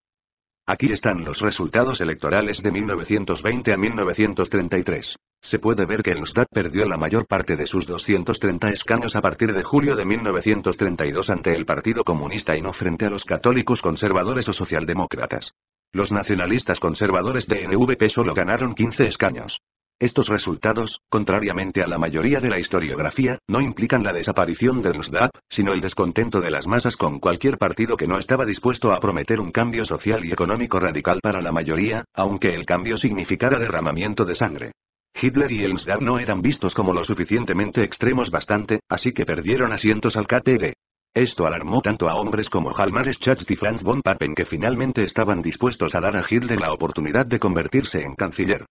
Aquí están los resultados electorales de 1920 a 1933. Se puede ver que el NSDAP perdió la mayor parte de sus 230 escaños a partir de julio de 1932 ante el Partido Comunista y no frente a los católicos conservadores o socialdemócratas. Los nacionalistas conservadores de NVP solo ganaron 15 escaños. Estos resultados, contrariamente a la mayoría de la historiografía, no implican la desaparición del NSDAP, sino el descontento de las masas con cualquier partido que no estaba dispuesto a prometer un cambio social y económico radical para la mayoría, aunque el cambio significara derramamiento de sangre. Hitler y el NSDAP no eran vistos como lo suficientemente extremos bastante, así que perdieron asientos al KTG. Esto alarmó tanto a hombres como Hjalmar Schacht y Franz von Papen que finalmente estaban dispuestos a dar a Hitler la oportunidad de convertirse en canciller.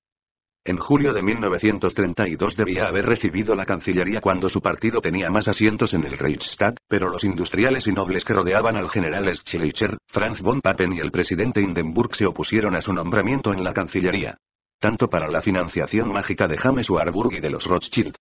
En julio de 1932 debía haber recibido la cancillería cuando su partido tenía más asientos en el Reichstag, pero los industriales y nobles que rodeaban al general Schleicher, Franz von Papen y el presidente Hindenburg se opusieron a su nombramiento en la cancillería. Tanto para la financiación mágica de James Warburg y de los Rothschild.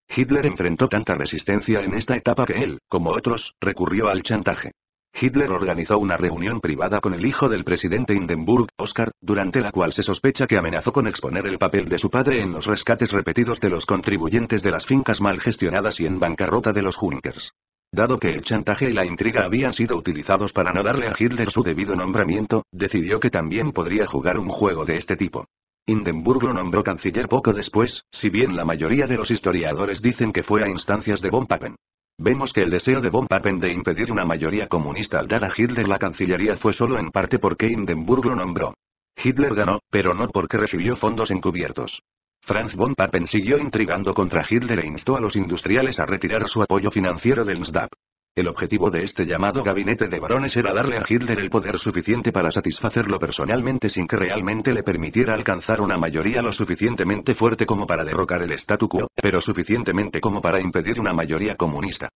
Hitler enfrentó tanta resistencia en esta etapa que él, como otros, recurrió al chantaje. Hitler organizó una reunión privada con el hijo del presidente Hindenburg, Oskar, durante la cual se sospecha que amenazó con exponer el papel de su padre en los rescates repetidos de los contribuyentes de las fincas mal gestionadas y en bancarrota de los Junkers. Dado que el chantaje y la intriga habían sido utilizados para no darle a Hitler su debido nombramiento, decidió que también podría jugar un juego de este tipo. Hindenburg lo nombró canciller poco después, si bien la mayoría de los historiadores dicen que fue a instancias de von Papen. Vemos que el deseo de von Papen de impedir una mayoría comunista al dar a Hitler la cancillería fue solo en parte porque Hindenburg lo nombró. Hitler ganó, pero no porque recibió fondos encubiertos. Franz von Papen siguió intrigando contra Hitler e instó a los industriales a retirar su apoyo financiero del NSDAP. El objetivo de este llamado gabinete de varones era darle a Hitler el poder suficiente para satisfacerlo personalmente sin que realmente le permitiera alcanzar una mayoría lo suficientemente fuerte como para derrocar el statu quo, pero suficientemente como para impedir una mayoría comunista.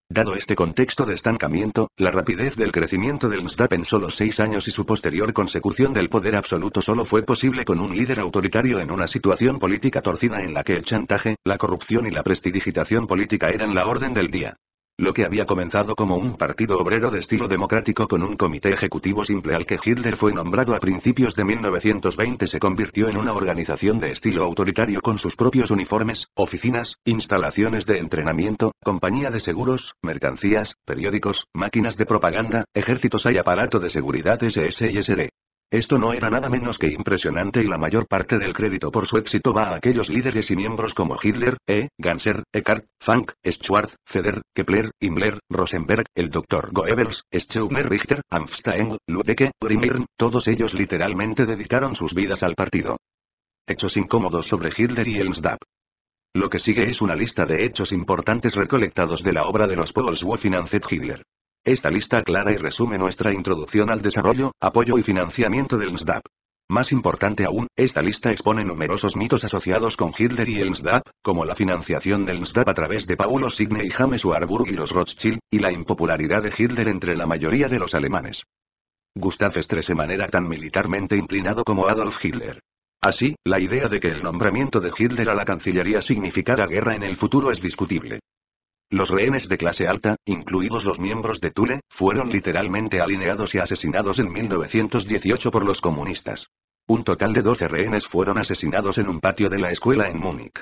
Dado este contexto de estancamiento, la rapidez del crecimiento del NSDAP en solo 6 años y su posterior consecución del poder absoluto solo fue posible con un líder autoritario en una situación política torcida en la que el chantaje, la corrupción y la prestidigitación política eran la orden del día. Lo que había comenzado como un partido obrero de estilo democrático con un comité ejecutivo simple al que Hitler fue nombrado a principios de 1920 se convirtió en una organización de estilo autoritario con sus propios uniformes, oficinas, instalaciones de entrenamiento, compañía de seguros, mercancías, periódicos, máquinas de propaganda, ejércitos y aparato de seguridad SS y SD. Esto no era nada menos que impresionante y la mayor parte del crédito por su éxito va a aquellos líderes y miembros como Hitler, Ganser, Eckart, Funk, Schwarz, Feder, Kepler, Himmler, Rosenberg, el Dr. Goebbels, Scheuner Richter, Amstein, Lüdecke, Grimirn, todos ellos literalmente dedicaron sus vidas al partido. Hechos incómodos sobre Hitler y el NSDAP. Lo que sigue es una lista de hechos importantes recolectados de la obra de los Paul Wolf Financed Hitler. Esta lista aclara y resume nuestra introducción al desarrollo, apoyo y financiamiento del NSDAP. Más importante aún, esta lista expone numerosos mitos asociados con Hitler y el NSDAP, como la financiación del NSDAP a través de Paulo Signe y James Warburg y los Rothschild, y la impopularidad de Hitler entre la mayoría de los alemanes. Gustav Stresemann era tan militarmente inclinado como Adolf Hitler. Así, la idea de que el nombramiento de Hitler a la Cancillería significara guerra en el futuro es discutible. Los rehenes de clase alta, incluidos los miembros de Thule, fueron literalmente alineados y asesinados en 1918 por los comunistas. Un total de 12 rehenes fueron asesinados en un patio de la escuela en Múnich.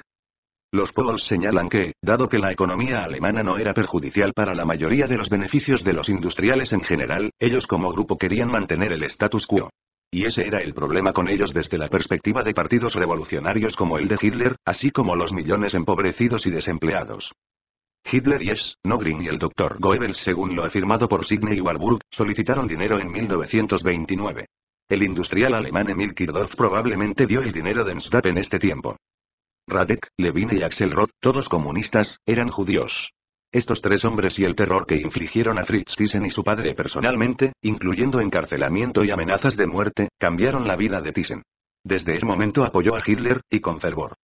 Los polls señalan que, dado que la economía alemana no era perjudicial para la mayoría de los beneficios de los industriales en general, ellos como grupo querían mantener el status quo. Y ese era el problema con ellos desde la perspectiva de partidos revolucionarios como el de Hitler, así como los millones empobrecidos y desempleados. Hitler y Snogrin y el Dr. Goebbels, según lo afirmado por Signe y Warburg, solicitaron dinero en 1929. El industrial alemán Emil Kirdorf probablemente dio el dinero de NSDAP en este tiempo. Radek, Levine y Axelrod, todos comunistas, eran judíos. Estos tres hombres y el terror que infligieron a Fritz Thyssen y su padre personalmente, incluyendo encarcelamiento y amenazas de muerte, cambiaron la vida de Thyssen. Desde ese momento apoyó a Hitler, y con fervor.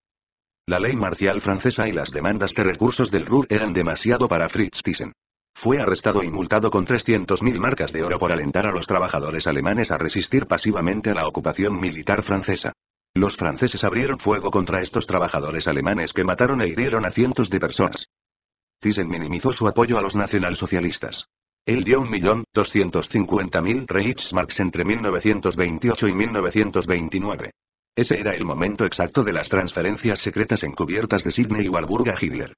La ley marcial francesa y las demandas de recursos del Ruhr eran demasiado para Fritz Thyssen. Fue arrestado y multado con 300.000 marcas de oro por alentar a los trabajadores alemanes a resistir pasivamente a la ocupación militar francesa. Los franceses abrieron fuego contra estos trabajadores alemanes que mataron e hirieron a cientos de personas. Thyssen minimizó su apoyo a los nacionalsocialistas. Él dio 1.250.000 Reichsmarks entre 1928 y 1929. Ese era el momento exacto de las transferencias secretas encubiertas de Signe y Warburg a Hitler.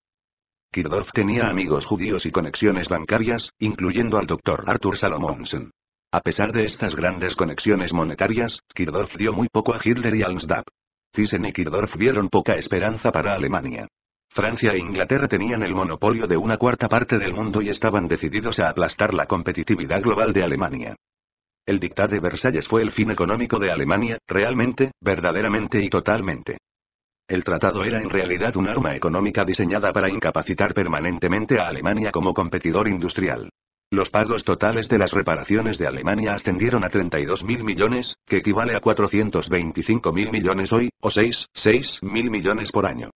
Kirdorf tenía amigos judíos y conexiones bancarias, incluyendo al Dr. Arthur Salomonsen. A pesar de estas grandes conexiones monetarias, Kirdorf dio muy poco a Hitler y al NSDAP. Thyssen y Kirdorf vieron poca esperanza para Alemania. Francia e Inglaterra tenían el monopolio de una cuarta parte del mundo y estaban decididos a aplastar la competitividad global de Alemania. El Dictado de Versalles fue el fin económico de Alemania, realmente, verdaderamente y totalmente. El tratado era en realidad un arma económica diseñada para incapacitar permanentemente a Alemania como competidor industrial. Los pagos totales de las reparaciones de Alemania ascendieron a 32.000 millones, que equivale a 425.000 millones hoy, o 6.000 millones por año.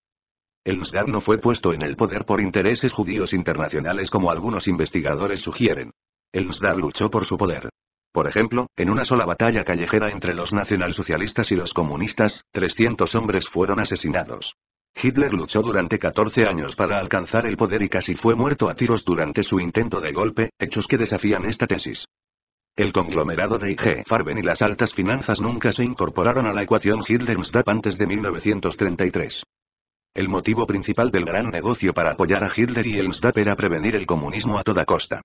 El NSDAP no fue puesto en el poder por intereses judíos internacionales como algunos investigadores sugieren. El NSDAP luchó por su poder. Por ejemplo, en una sola batalla callejera entre los nacionalsocialistas y los comunistas, 300 hombres fueron asesinados. Hitler luchó durante 14 años para alcanzar el poder y casi fue muerto a tiros durante su intento de golpe, hechos que desafían esta tesis. El conglomerado de IG Farben y las altas finanzas nunca se incorporaron a la ecuación Hitler-NSDAP antes de 1933. El motivo principal del gran negocio para apoyar a Hitler y el NSDAP era prevenir el comunismo a toda costa.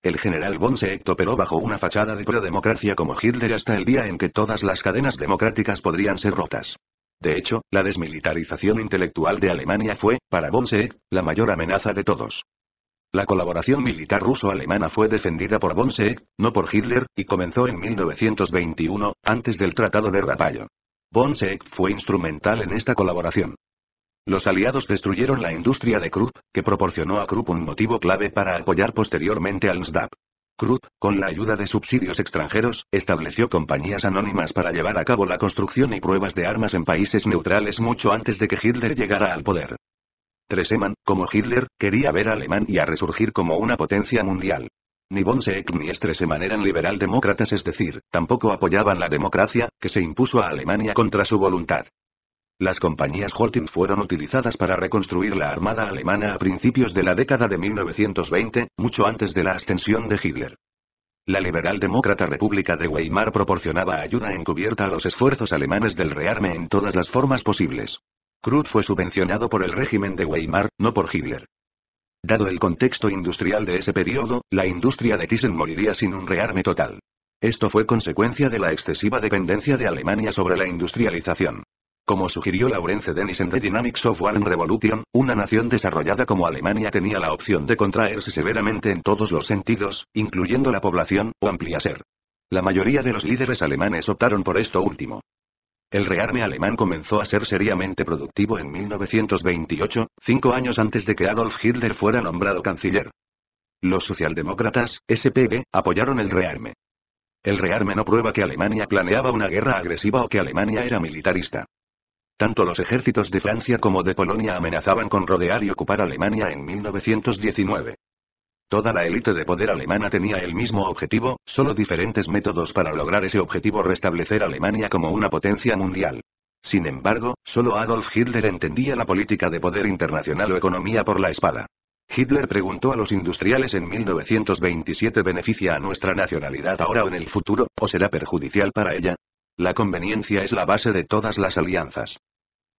El general von Seeckt operó bajo una fachada de prodemocracia como Hitler hasta el día en que todas las cadenas democráticas podrían ser rotas. De hecho, la desmilitarización intelectual de Alemania fue, para von Seeckt, la mayor amenaza de todos. La colaboración militar ruso-alemana fue defendida por von Seeckt, no por Hitler, y comenzó en 1921, antes del Tratado de Rapallo. Von Seeckt fue instrumental en esta colaboración. Los aliados destruyeron la industria de Krupp, que proporcionó a Krupp un motivo clave para apoyar posteriormente al NSDAP. Krupp, con la ayuda de subsidios extranjeros, estableció compañías anónimas para llevar a cabo la construcción y pruebas de armas en países neutrales mucho antes de que Hitler llegara al poder. Stresemann, como Hitler, quería ver a Alemania resurgir como una potencia mundial. Ni von Seeckt ni Stresemann eran liberaldemócratas, es decir, tampoco apoyaban la democracia, que se impuso a Alemania contra su voluntad. Las compañías Holtin fueron utilizadas para reconstruir la armada alemana a principios de la década de 1920, mucho antes de la ascensión de Hitler. La liberal-demócrata República de Weimar proporcionaba ayuda encubierta a los esfuerzos alemanes del rearme en todas las formas posibles. Krupp fue subvencionado por el régimen de Weimar, no por Hitler. Dado el contexto industrial de ese periodo, la industria de Thyssen moriría sin un rearme total. Esto fue consecuencia de la excesiva dependencia de Alemania sobre la industrialización. Como sugirió Laurence Dennis en The Dynamics of War and Revolution, una nación desarrollada como Alemania tenía la opción de contraerse severamente en todos los sentidos, incluyendo la población, o ampliarse. La mayoría de los líderes alemanes optaron por esto último. El rearme alemán comenzó a ser seriamente productivo en 1928, 5 años antes de que Adolf Hitler fuera nombrado canciller. Los socialdemócratas, SPD, apoyaron el rearme. El rearme no prueba que Alemania planeaba una guerra agresiva o que Alemania era militarista. Tanto los ejércitos de Francia como de Polonia amenazaban con rodear y ocupar Alemania en 1919. Toda la élite de poder alemana tenía el mismo objetivo, solo diferentes métodos para lograr ese objetivo: restablecer a Alemania como una potencia mundial. Sin embargo, solo Adolf Hitler entendía la política de poder internacional o economía por la espada. Hitler preguntó a los industriales en 1927: ¿beneficia a nuestra nacionalidad ahora o en el futuro, o será perjudicial para ella? La conveniencia es la base de todas las alianzas.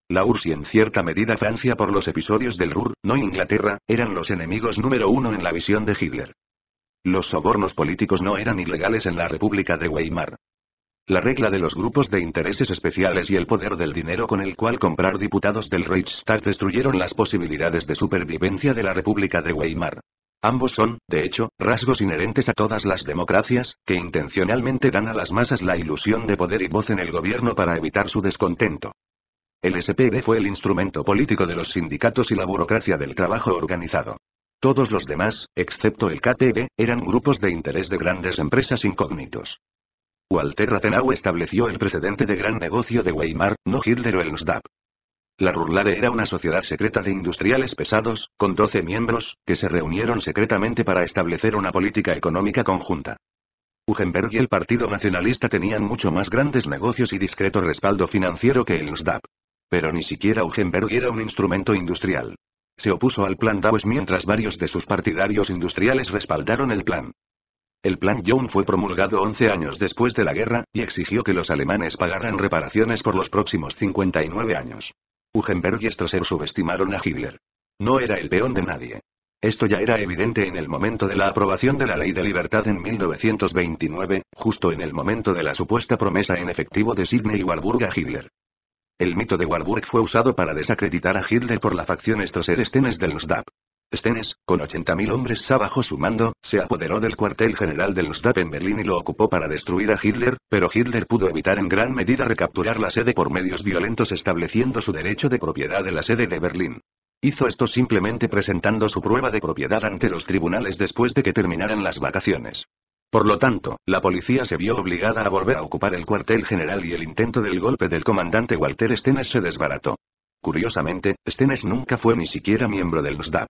La URSS y en cierta medida Francia, por los episodios del Ruhr, no Inglaterra, eran los enemigos número uno en la visión de Hitler. Los sobornos políticos no eran ilegales en la República de Weimar. La regla de los grupos de intereses especiales y el poder del dinero con el cual comprar diputados del Reichstag destruyeron las posibilidades de supervivencia de la República de Weimar. Ambos son, de hecho, rasgos inherentes a todas las democracias, que intencionalmente dan a las masas la ilusión de poder y voz en el gobierno para evitar su descontento. El SPD fue el instrumento político de los sindicatos y la burocracia del trabajo organizado. Todos los demás, excepto el KTB, eran grupos de interés de grandes empresas incógnitos. Walter Rathenau estableció el precedente de gran negocio de Weimar, no Hitler o el NSDAP. La Rurlade era una sociedad secreta de industriales pesados, con 12 miembros, que se reunieron secretamente para establecer una política económica conjunta. Hugenberg y el Partido Nacionalista tenían mucho más grandes negocios y discreto respaldo financiero que el NSDAP. Pero ni siquiera Hugenberg era un instrumento industrial. Se opuso al Plan Dawes mientras varios de sus partidarios industriales respaldaron el plan. El Plan Young fue promulgado 11 años después de la guerra, y exigió que los alemanes pagaran reparaciones por los próximos 59 años. Hugenberg y Strasser subestimaron a Hitler. No era el peón de nadie. Esto ya era evidente en el momento de la aprobación de la Ley de Libertad en 1929, justo en el momento de la supuesta promesa en efectivo de Sidney Warburg a Hitler. El mito de Warburg fue usado para desacreditar a Hitler por la facción Strasser-Stennes del NSDAP. Stennes, con 80.000 hombres bajo su mando, se apoderó del cuartel general del NSDAP en Berlín y lo ocupó para destruir a Hitler, pero Hitler pudo evitar en gran medida recapturar la sede por medios violentos, estableciendo su derecho de propiedad de la sede de Berlín. Hizo esto simplemente presentando su prueba de propiedad ante los tribunales después de que terminaran las vacaciones. Por lo tanto, la policía se vio obligada a volver a ocupar el cuartel general y el intento del golpe del comandante Walter Stennes se desbarató. Curiosamente, Stennes nunca fue ni siquiera miembro del NSDAP.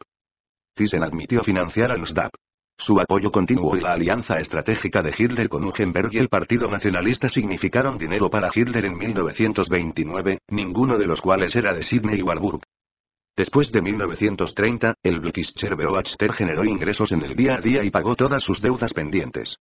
Thyssen admitió financiar al NSDAP. Su apoyo continuo y la alianza estratégica de Hitler con Hugenberg y el Partido Nacionalista significaron dinero para Hitler en 1929, ninguno de los cuales era de Sidney Warburg. Después de 1930, el Blickischer Beobachter generó ingresos en el día a día y pagó todas sus deudas pendientes.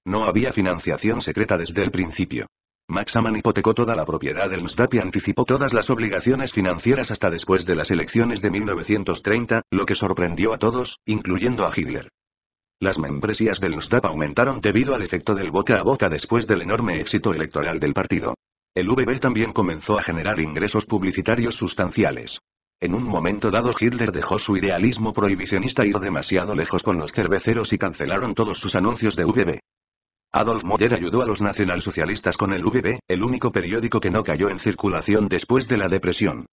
No había financiación secreta desde el principio. Max Amann hipotecó toda la propiedad del NSDAP y anticipó todas las obligaciones financieras hasta después de las elecciones de 1930, lo que sorprendió a todos, incluyendo a Hitler. Las membresías del NSDAP aumentaron debido al efecto del boca a boca después del enorme éxito electoral del partido. El VB también comenzó a generar ingresos publicitarios sustanciales. En un momento dado Hitler dejó su idealismo prohibicionista ir demasiado lejos con los cerveceros y cancelaron todos sus anuncios de VB. Adolf Müller ayudó a los nacionalsocialistas con el VB, el único periódico que no cayó en circulación después de la depresión.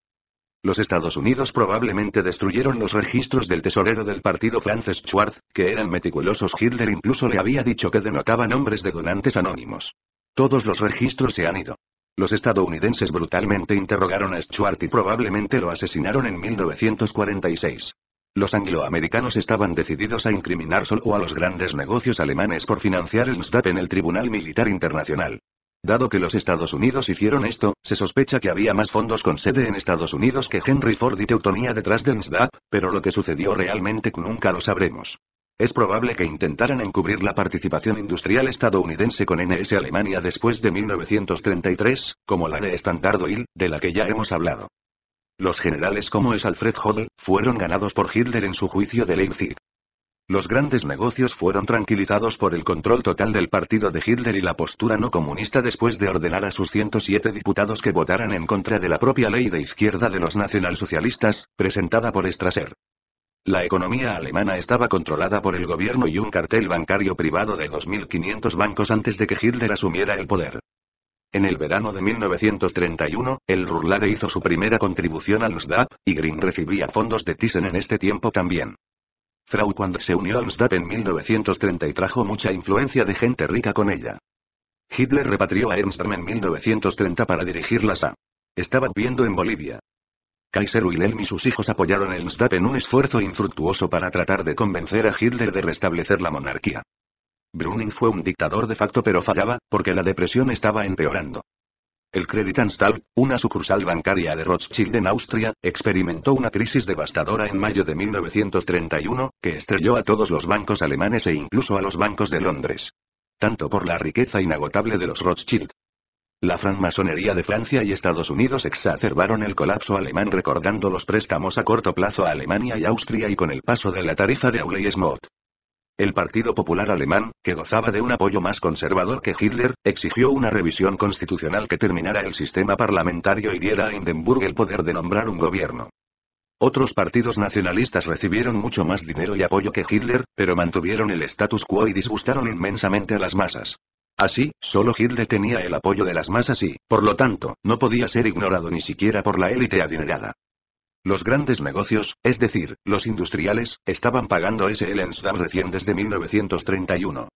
Los Estados Unidos probablemente destruyeron los registros del tesorero del partido Franz Schwarz, que eran meticulosos. Hitler incluso le había dicho que denotaba nombres de donantes anónimos. Todos los registros se han ido. Los estadounidenses brutalmente interrogaron a Schwarz y probablemente lo asesinaron en 1946. Los angloamericanos estaban decididos a incriminar solo a los grandes negocios alemanes por financiar el NSDAP en el Tribunal Militar Internacional. Dado que los Estados Unidos hicieron esto, se sospecha que había más fondos con sede en Estados Unidos que Henry Ford y Teutonia detrás del NSDAP, pero lo que sucedió realmente nunca lo sabremos. Es probable que intentaran encubrir la participación industrial estadounidense con NS Alemania después de 1933, como la de Standard Oil, de la que ya hemos hablado. Los generales como es Alfred Hodel, fueron ganados por Hitler en su juicio de Leipzig. Los grandes negocios fueron tranquilizados por el control total del partido de Hitler y la postura no comunista después de ordenar a sus 107 diputados que votaran en contra de la propia ley de izquierda de los nacionalsocialistas, presentada por Strasser. La economía alemana estaba controlada por el gobierno y un cartel bancario privado de 2.500 bancos antes de que Hitler asumiera el poder. En el verano de 1931, el Rurlade hizo su primera contribución al NSDAP, y Green recibía fondos de Thyssen en este tiempo también. Frau cuando se unió al NSDAP en 1930 y trajo mucha influencia de gente rica con ella. Hitler repatrió a Ernst Röhm en 1930 para dirigir la SA. Estaba viviendo en Bolivia. Kaiser Wilhelm y sus hijos apoyaron el NSDAP en un esfuerzo infructuoso para tratar de convencer a Hitler de restablecer la monarquía. Brüning fue un dictador de facto pero fallaba, porque la depresión estaba empeorando. El Creditanstalt, una sucursal bancaria de Rothschild en Austria, experimentó una crisis devastadora en mayo de 1931, que estrelló a todos los bancos alemanes e incluso a los bancos de Londres. Tanto por la riqueza inagotable de los Rothschild. La francmasonería de Francia y Estados Unidos exacerbaron el colapso alemán recordando los préstamos a corto plazo a Alemania y Austria y con el paso de la tarifa de Auley-Smoot. El Partido Popular Alemán, que gozaba de un apoyo más conservador que Hitler, exigió una revisión constitucional que terminara el sistema parlamentario y diera a Hindenburg el poder de nombrar un gobierno. Otros partidos nacionalistas recibieron mucho más dinero y apoyo que Hitler, pero mantuvieron el status quo y disgustaron inmensamente a las masas. Así, solo Hitler tenía el apoyo de las masas y, por lo tanto, no podía ser ignorado ni siquiera por la élite adinerada. Los grandes negocios, es decir, los industriales, estaban pagando el NSDAP recién desde 1931.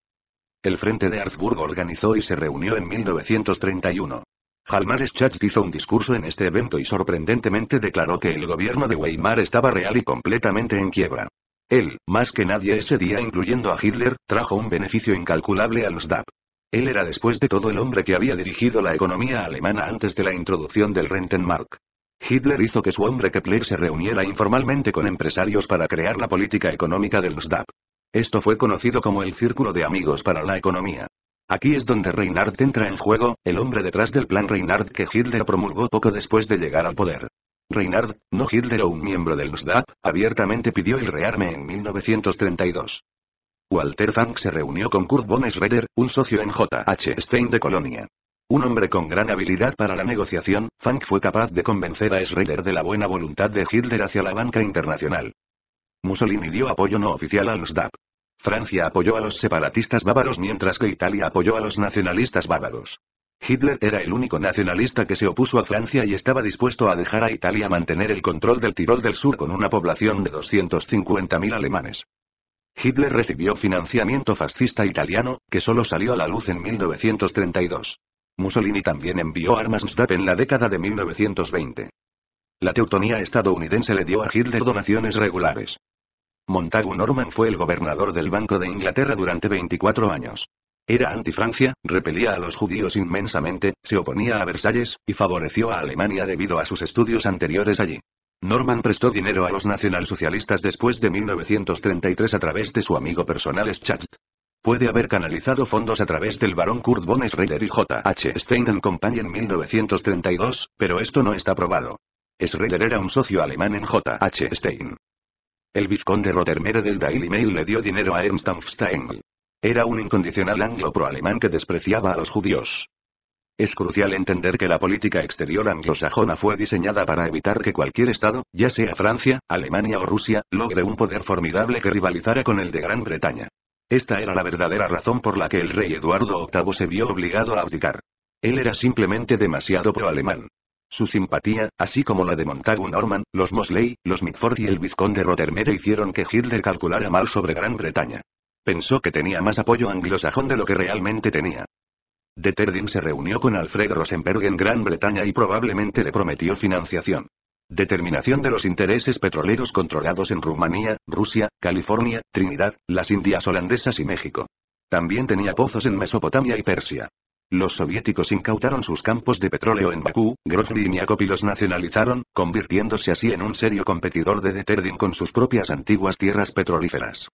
El Frente de Augsburgo organizó y se reunió en 1931. Hjalmar Schacht hizo un discurso en este evento y sorprendentemente declaró que el gobierno de Weimar estaba real y completamente en quiebra. Él, más que nadie ese día incluyendo a Hitler, trajo un beneficio incalculable al NSDAP. Él era después de todo el hombre que había dirigido la economía alemana antes de la introducción del Rentenmark. Hitler hizo que su hombre Kepler se reuniera informalmente con empresarios para crear la política económica del NSDAP. Esto fue conocido como el Círculo de Amigos para la Economía. Aquí es donde Reinhardt entra en juego, el hombre detrás del plan Reinhardt que Hitler promulgó poco después de llegar al poder. Reinhardt, no Hitler o un miembro del NSDAP, abiertamente pidió el rearme en 1932. Walter Funk se reunió con Kurt von Schroeder, un socio en J.H. Stein de Colonia. Un hombre con gran habilidad para la negociación, Funk fue capaz de convencer a Schroeder de la buena voluntad de Hitler hacia la banca internacional. Mussolini dio apoyo no oficial al NSDAP. Francia apoyó a los separatistas bávaros mientras que Italia apoyó a los nacionalistas bávaros. Hitler era el único nacionalista que se opuso a Francia y estaba dispuesto a dejar a Italia mantener el control del Tirol del Sur con una población de 250.000 alemanes. Hitler recibió financiamiento fascista italiano, que solo salió a la luz en 1932. Mussolini también envió armas NSDAP en la década de 1920. La teutonía estadounidense le dio a Hitler donaciones regulares. Montagu Norman fue el gobernador del Banco de Inglaterra durante 24 años. Era anti-Francia, repelía a los judíos inmensamente, se oponía a Versalles, y favoreció a Alemania debido a sus estudios anteriores allí. Norman prestó dinero a los nacionalsocialistas después de 1933 a través de su amigo personal Schacht. Puede haber canalizado fondos a través del barón Kurt von Schroeder y J.H. Stein Company en 1932, pero esto no está probado. Schroeder era un socio alemán en J.H. Stein. El vizconde Rothermere del Daily Mail le dio dinero a Ernst Stein. Era un incondicional anglo pro-alemán que despreciaba a los judíos. Es crucial entender que la política exterior anglosajona fue diseñada para evitar que cualquier estado, ya sea Francia, Alemania o Rusia, logre un poder formidable que rivalizara con el de Gran Bretaña. Esta era la verdadera razón por la que el rey Eduardo VIII se vio obligado a abdicar. Él era simplemente demasiado pro-alemán. Su simpatía, así como la de Montagu Norman, los Mosley, los Mitford y el vizconde Rothermere hicieron que Hitler calculara mal sobre Gran Bretaña. Pensó que tenía más apoyo anglosajón de lo que realmente tenía. Deterdim se reunió con Alfred Rosenberg en Gran Bretaña y probablemente le prometió financiación. Determinación de los intereses petroleros controlados en Rumanía, Rusia, California, Trinidad, las Indias holandesas y México. También tenía pozos en Mesopotamia y Persia. Los soviéticos incautaron sus campos de petróleo en Bakú, Grozny y Miakop y los nacionalizaron, convirtiéndose así en un serio competidor de Deterdim con sus propias antiguas tierras petrolíferas.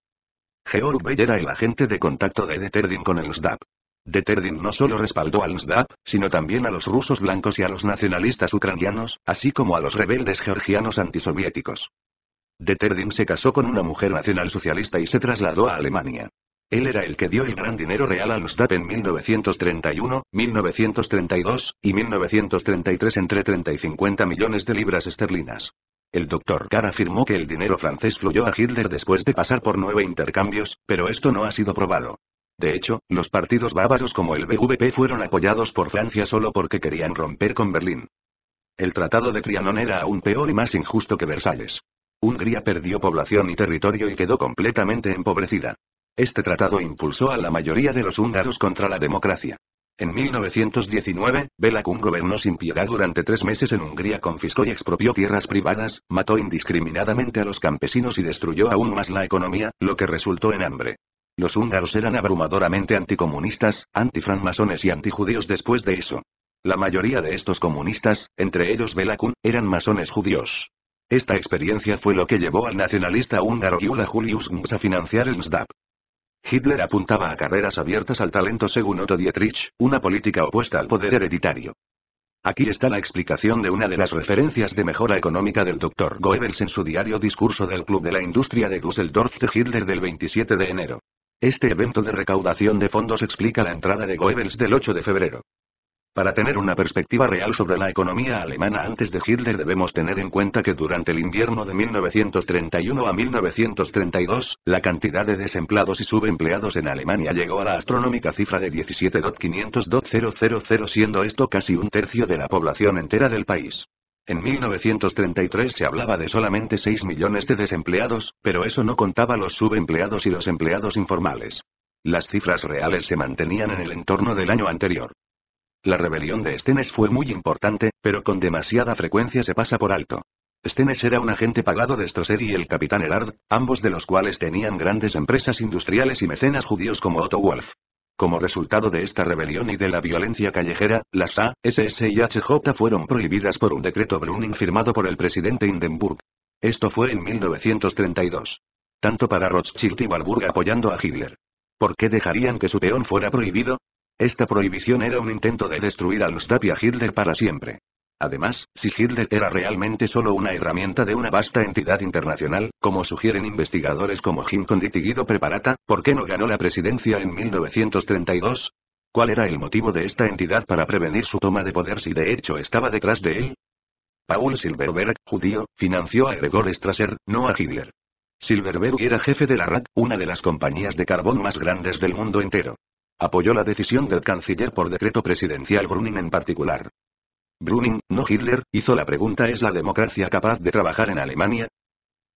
Georg Bell era el agente de contacto de Deterdim con el NSDAP. Deterdim no solo respaldó al NSDAP, sino también a los rusos blancos y a los nacionalistas ucranianos, así como a los rebeldes georgianos antisoviéticos. Deterdim se casó con una mujer nacionalsocialista y se trasladó a Alemania. Él era el que dio el gran dinero real al NSDAP en 1931, 1932, y 1933 entre 30 y 50 millones de libras esterlinas. El Dr. Carr afirmó que el dinero francés fluyó a Hitler después de pasar por 9 intercambios, pero esto no ha sido probado. De hecho, los partidos bávaros como el BVP fueron apoyados por Francia solo porque querían romper con Berlín. El Tratado de Trianon era aún peor y más injusto que Versalles. Hungría perdió población y territorio y quedó completamente empobrecida. Este tratado impulsó a la mayoría de los húngaros contra la democracia. En 1919, Béla Kun gobernó sin piedad durante 3 meses en Hungría, confiscó y expropió tierras privadas, mató indiscriminadamente a los campesinos y destruyó aún más la economía, lo que resultó en hambre. Los húngaros eran abrumadoramente anticomunistas, antifrancmasones y antijudíos después de eso. La mayoría de estos comunistas, entre ellos Béla Kun, eran masones judíos. Esta experiencia fue lo que llevó al nacionalista húngaro Gyula Julius Gnus a financiar el NSDAP. Hitler apuntaba a carreras abiertas al talento según Otto Dietrich, una política opuesta al poder hereditario. Aquí está la explicación de una de las referencias de mejora económica del Dr. Goebbels en su diario Discurso del Club de la Industria de Düsseldorf de Hitler del 27 de enero. Este evento de recaudación de fondos explica la entrada de Goebbels del 8 de febrero. Para tener una perspectiva real sobre la economía alemana antes de Hitler debemos tener en cuenta que durante el invierno de 1931 a 1932, la cantidad de desempleados y subempleados en Alemania llegó a la astronómica cifra de 17.500.000, siendo esto casi un tercio de la población entera del país. En 1933 se hablaba de solamente 6 millones de desempleados, pero eso no contaba los subempleados y los empleados informales. Las cifras reales se mantenían en el entorno del año anterior. La rebelión de Stennes fue muy importante, pero con demasiada frecuencia se pasa por alto. Stennes era un agente pagado de Strosser y el capitán Erhard, ambos de los cuales tenían grandes empresas industriales y mecenas judíos como Otto Wolff. Como resultado de esta rebelión y de la violencia callejera, las A, SS y HJ fueron prohibidas por un decreto Brüning firmado por el presidente Hindenburg. Esto fue en 1932. Tanto para Rothschild y Warburg apoyando a Hitler. ¿Por qué dejarían que su peón fuera prohibido? Esta prohibición era un intento de destruir al NSDAP y a Hitler para siempre. Además, si Hitler era realmente solo una herramienta de una vasta entidad internacional, como sugieren investigadores como Jim Condit y Guido Preparata, ¿por qué no ganó la presidencia en 1932? ¿Cuál era el motivo de esta entidad para prevenir su toma de poder si de hecho estaba detrás de él? Paul Silverberg, judío, financió a Gregor Strasser, no a Hitler. Silverberg era jefe de la RAD, una de las compañías de carbón más grandes del mundo entero. Apoyó la decisión del canciller por decreto presidencial Brüning en particular. Brüning, no Hitler, hizo la pregunta: ¿es la democracia capaz de trabajar en Alemania?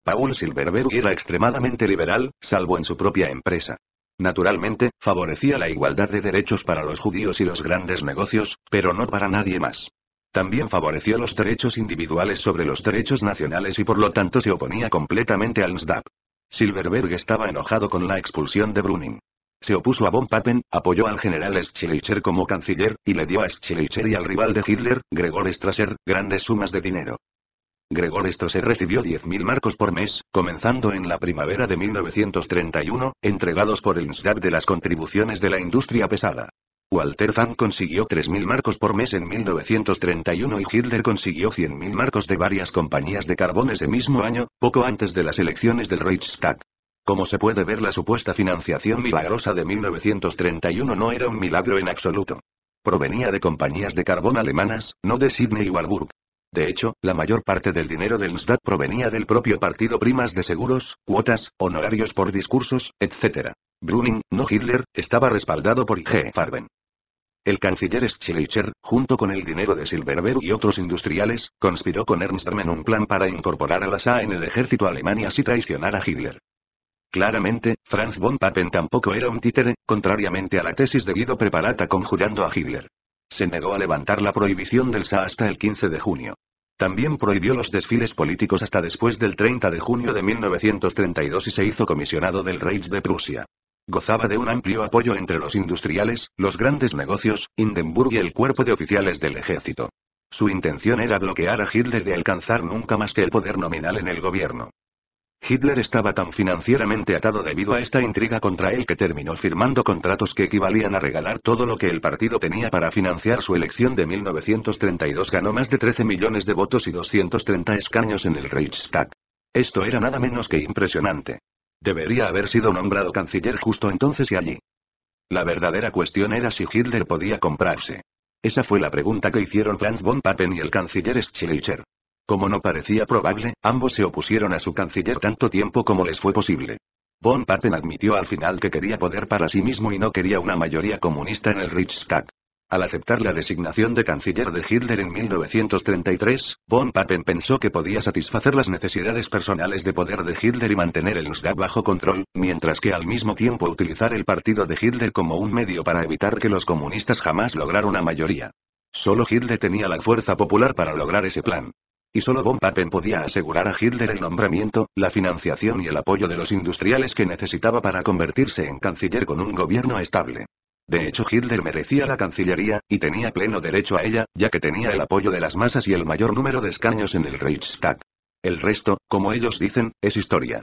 Paul Silverberg era extremadamente liberal, salvo en su propia empresa. Naturalmente, favorecía la igualdad de derechos para los judíos y los grandes negocios, pero no para nadie más. También favoreció los derechos individuales sobre los derechos nacionales y por lo tanto se oponía completamente al NSDAP. Silverberg estaba enojado con la expulsión de Brüning. Se opuso a von Papen, apoyó al general Schleicher como canciller, y le dio a Schleicher y al rival de Hitler, Gregor Strasser, grandes sumas de dinero. Gregor Strasser recibió 10.000 marcos por mes, comenzando en la primavera de 1931, entregados por el NSDAP de las contribuciones de la industria pesada. Walter Zank consiguió 3.000 marcos por mes en 1931 y Hitler consiguió 100.000 marcos de varias compañías de carbón ese mismo año, poco antes de las elecciones del Reichstag. Como se puede ver, la supuesta financiación milagrosa de 1931 no era un milagro en absoluto. Provenía de compañías de carbón alemanas, no de Sydney y Warburg. De hecho, la mayor parte del dinero del NSDAP provenía del propio partido, primas de seguros, cuotas, honorarios por discursos, etc. Brüning, no Hitler, estaba respaldado por IG Farben. El canciller Schleicher, junto con el dinero de Silverberg y otros industriales, conspiró con Ernst Röhm en un plan para incorporar a las A en el ejército alemán y así traicionar a Hitler. Claramente, Franz von Papen tampoco era un títere, contrariamente a la tesis de Guido Preparata conjurando a Hitler. Se negó a levantar la prohibición del SA hasta el 15 de junio. También prohibió los desfiles políticos hasta después del 30 de junio de 1932 y se hizo comisionado del Reich de Prusia. Gozaba de un amplio apoyo entre los industriales, los grandes negocios, Hindenburg y el cuerpo de oficiales del ejército. Su intención era bloquear a Hitler de alcanzar nunca más que el poder nominal en el gobierno. Hitler estaba tan financieramente atado debido a esta intriga contra él que terminó firmando contratos que equivalían a regalar todo lo que el partido tenía para financiar su elección de 1932. Ganó más de 13 millones de votos y 230 escaños en el Reichstag. Esto era nada menos que impresionante. Debería haber sido nombrado canciller justo entonces y allí. La verdadera cuestión era si Hitler podía comprarse. Esa fue la pregunta que hicieron Franz von Papen y el canciller Schleicher. Como no parecía probable, ambos se opusieron a su canciller tanto tiempo como les fue posible. Von Papen admitió al final que quería poder para sí mismo y no quería una mayoría comunista en el Reichstag. Al aceptar la designación de canciller de Hitler en 1933, von Papen pensó que podía satisfacer las necesidades personales de poder de Hitler y mantener el NSDAP bajo control, mientras que al mismo tiempo utilizar el partido de Hitler como un medio para evitar que los comunistas jamás lograran una mayoría. Solo Hitler tenía la fuerza popular para lograr ese plan. Y solo von Papen podía asegurar a Hitler el nombramiento, la financiación y el apoyo de los industriales que necesitaba para convertirse en canciller con un gobierno estable. De hecho, Hitler merecía la cancillería, y tenía pleno derecho a ella, ya que tenía el apoyo de las masas y el mayor número de escaños en el Reichstag. El resto, como ellos dicen, es historia.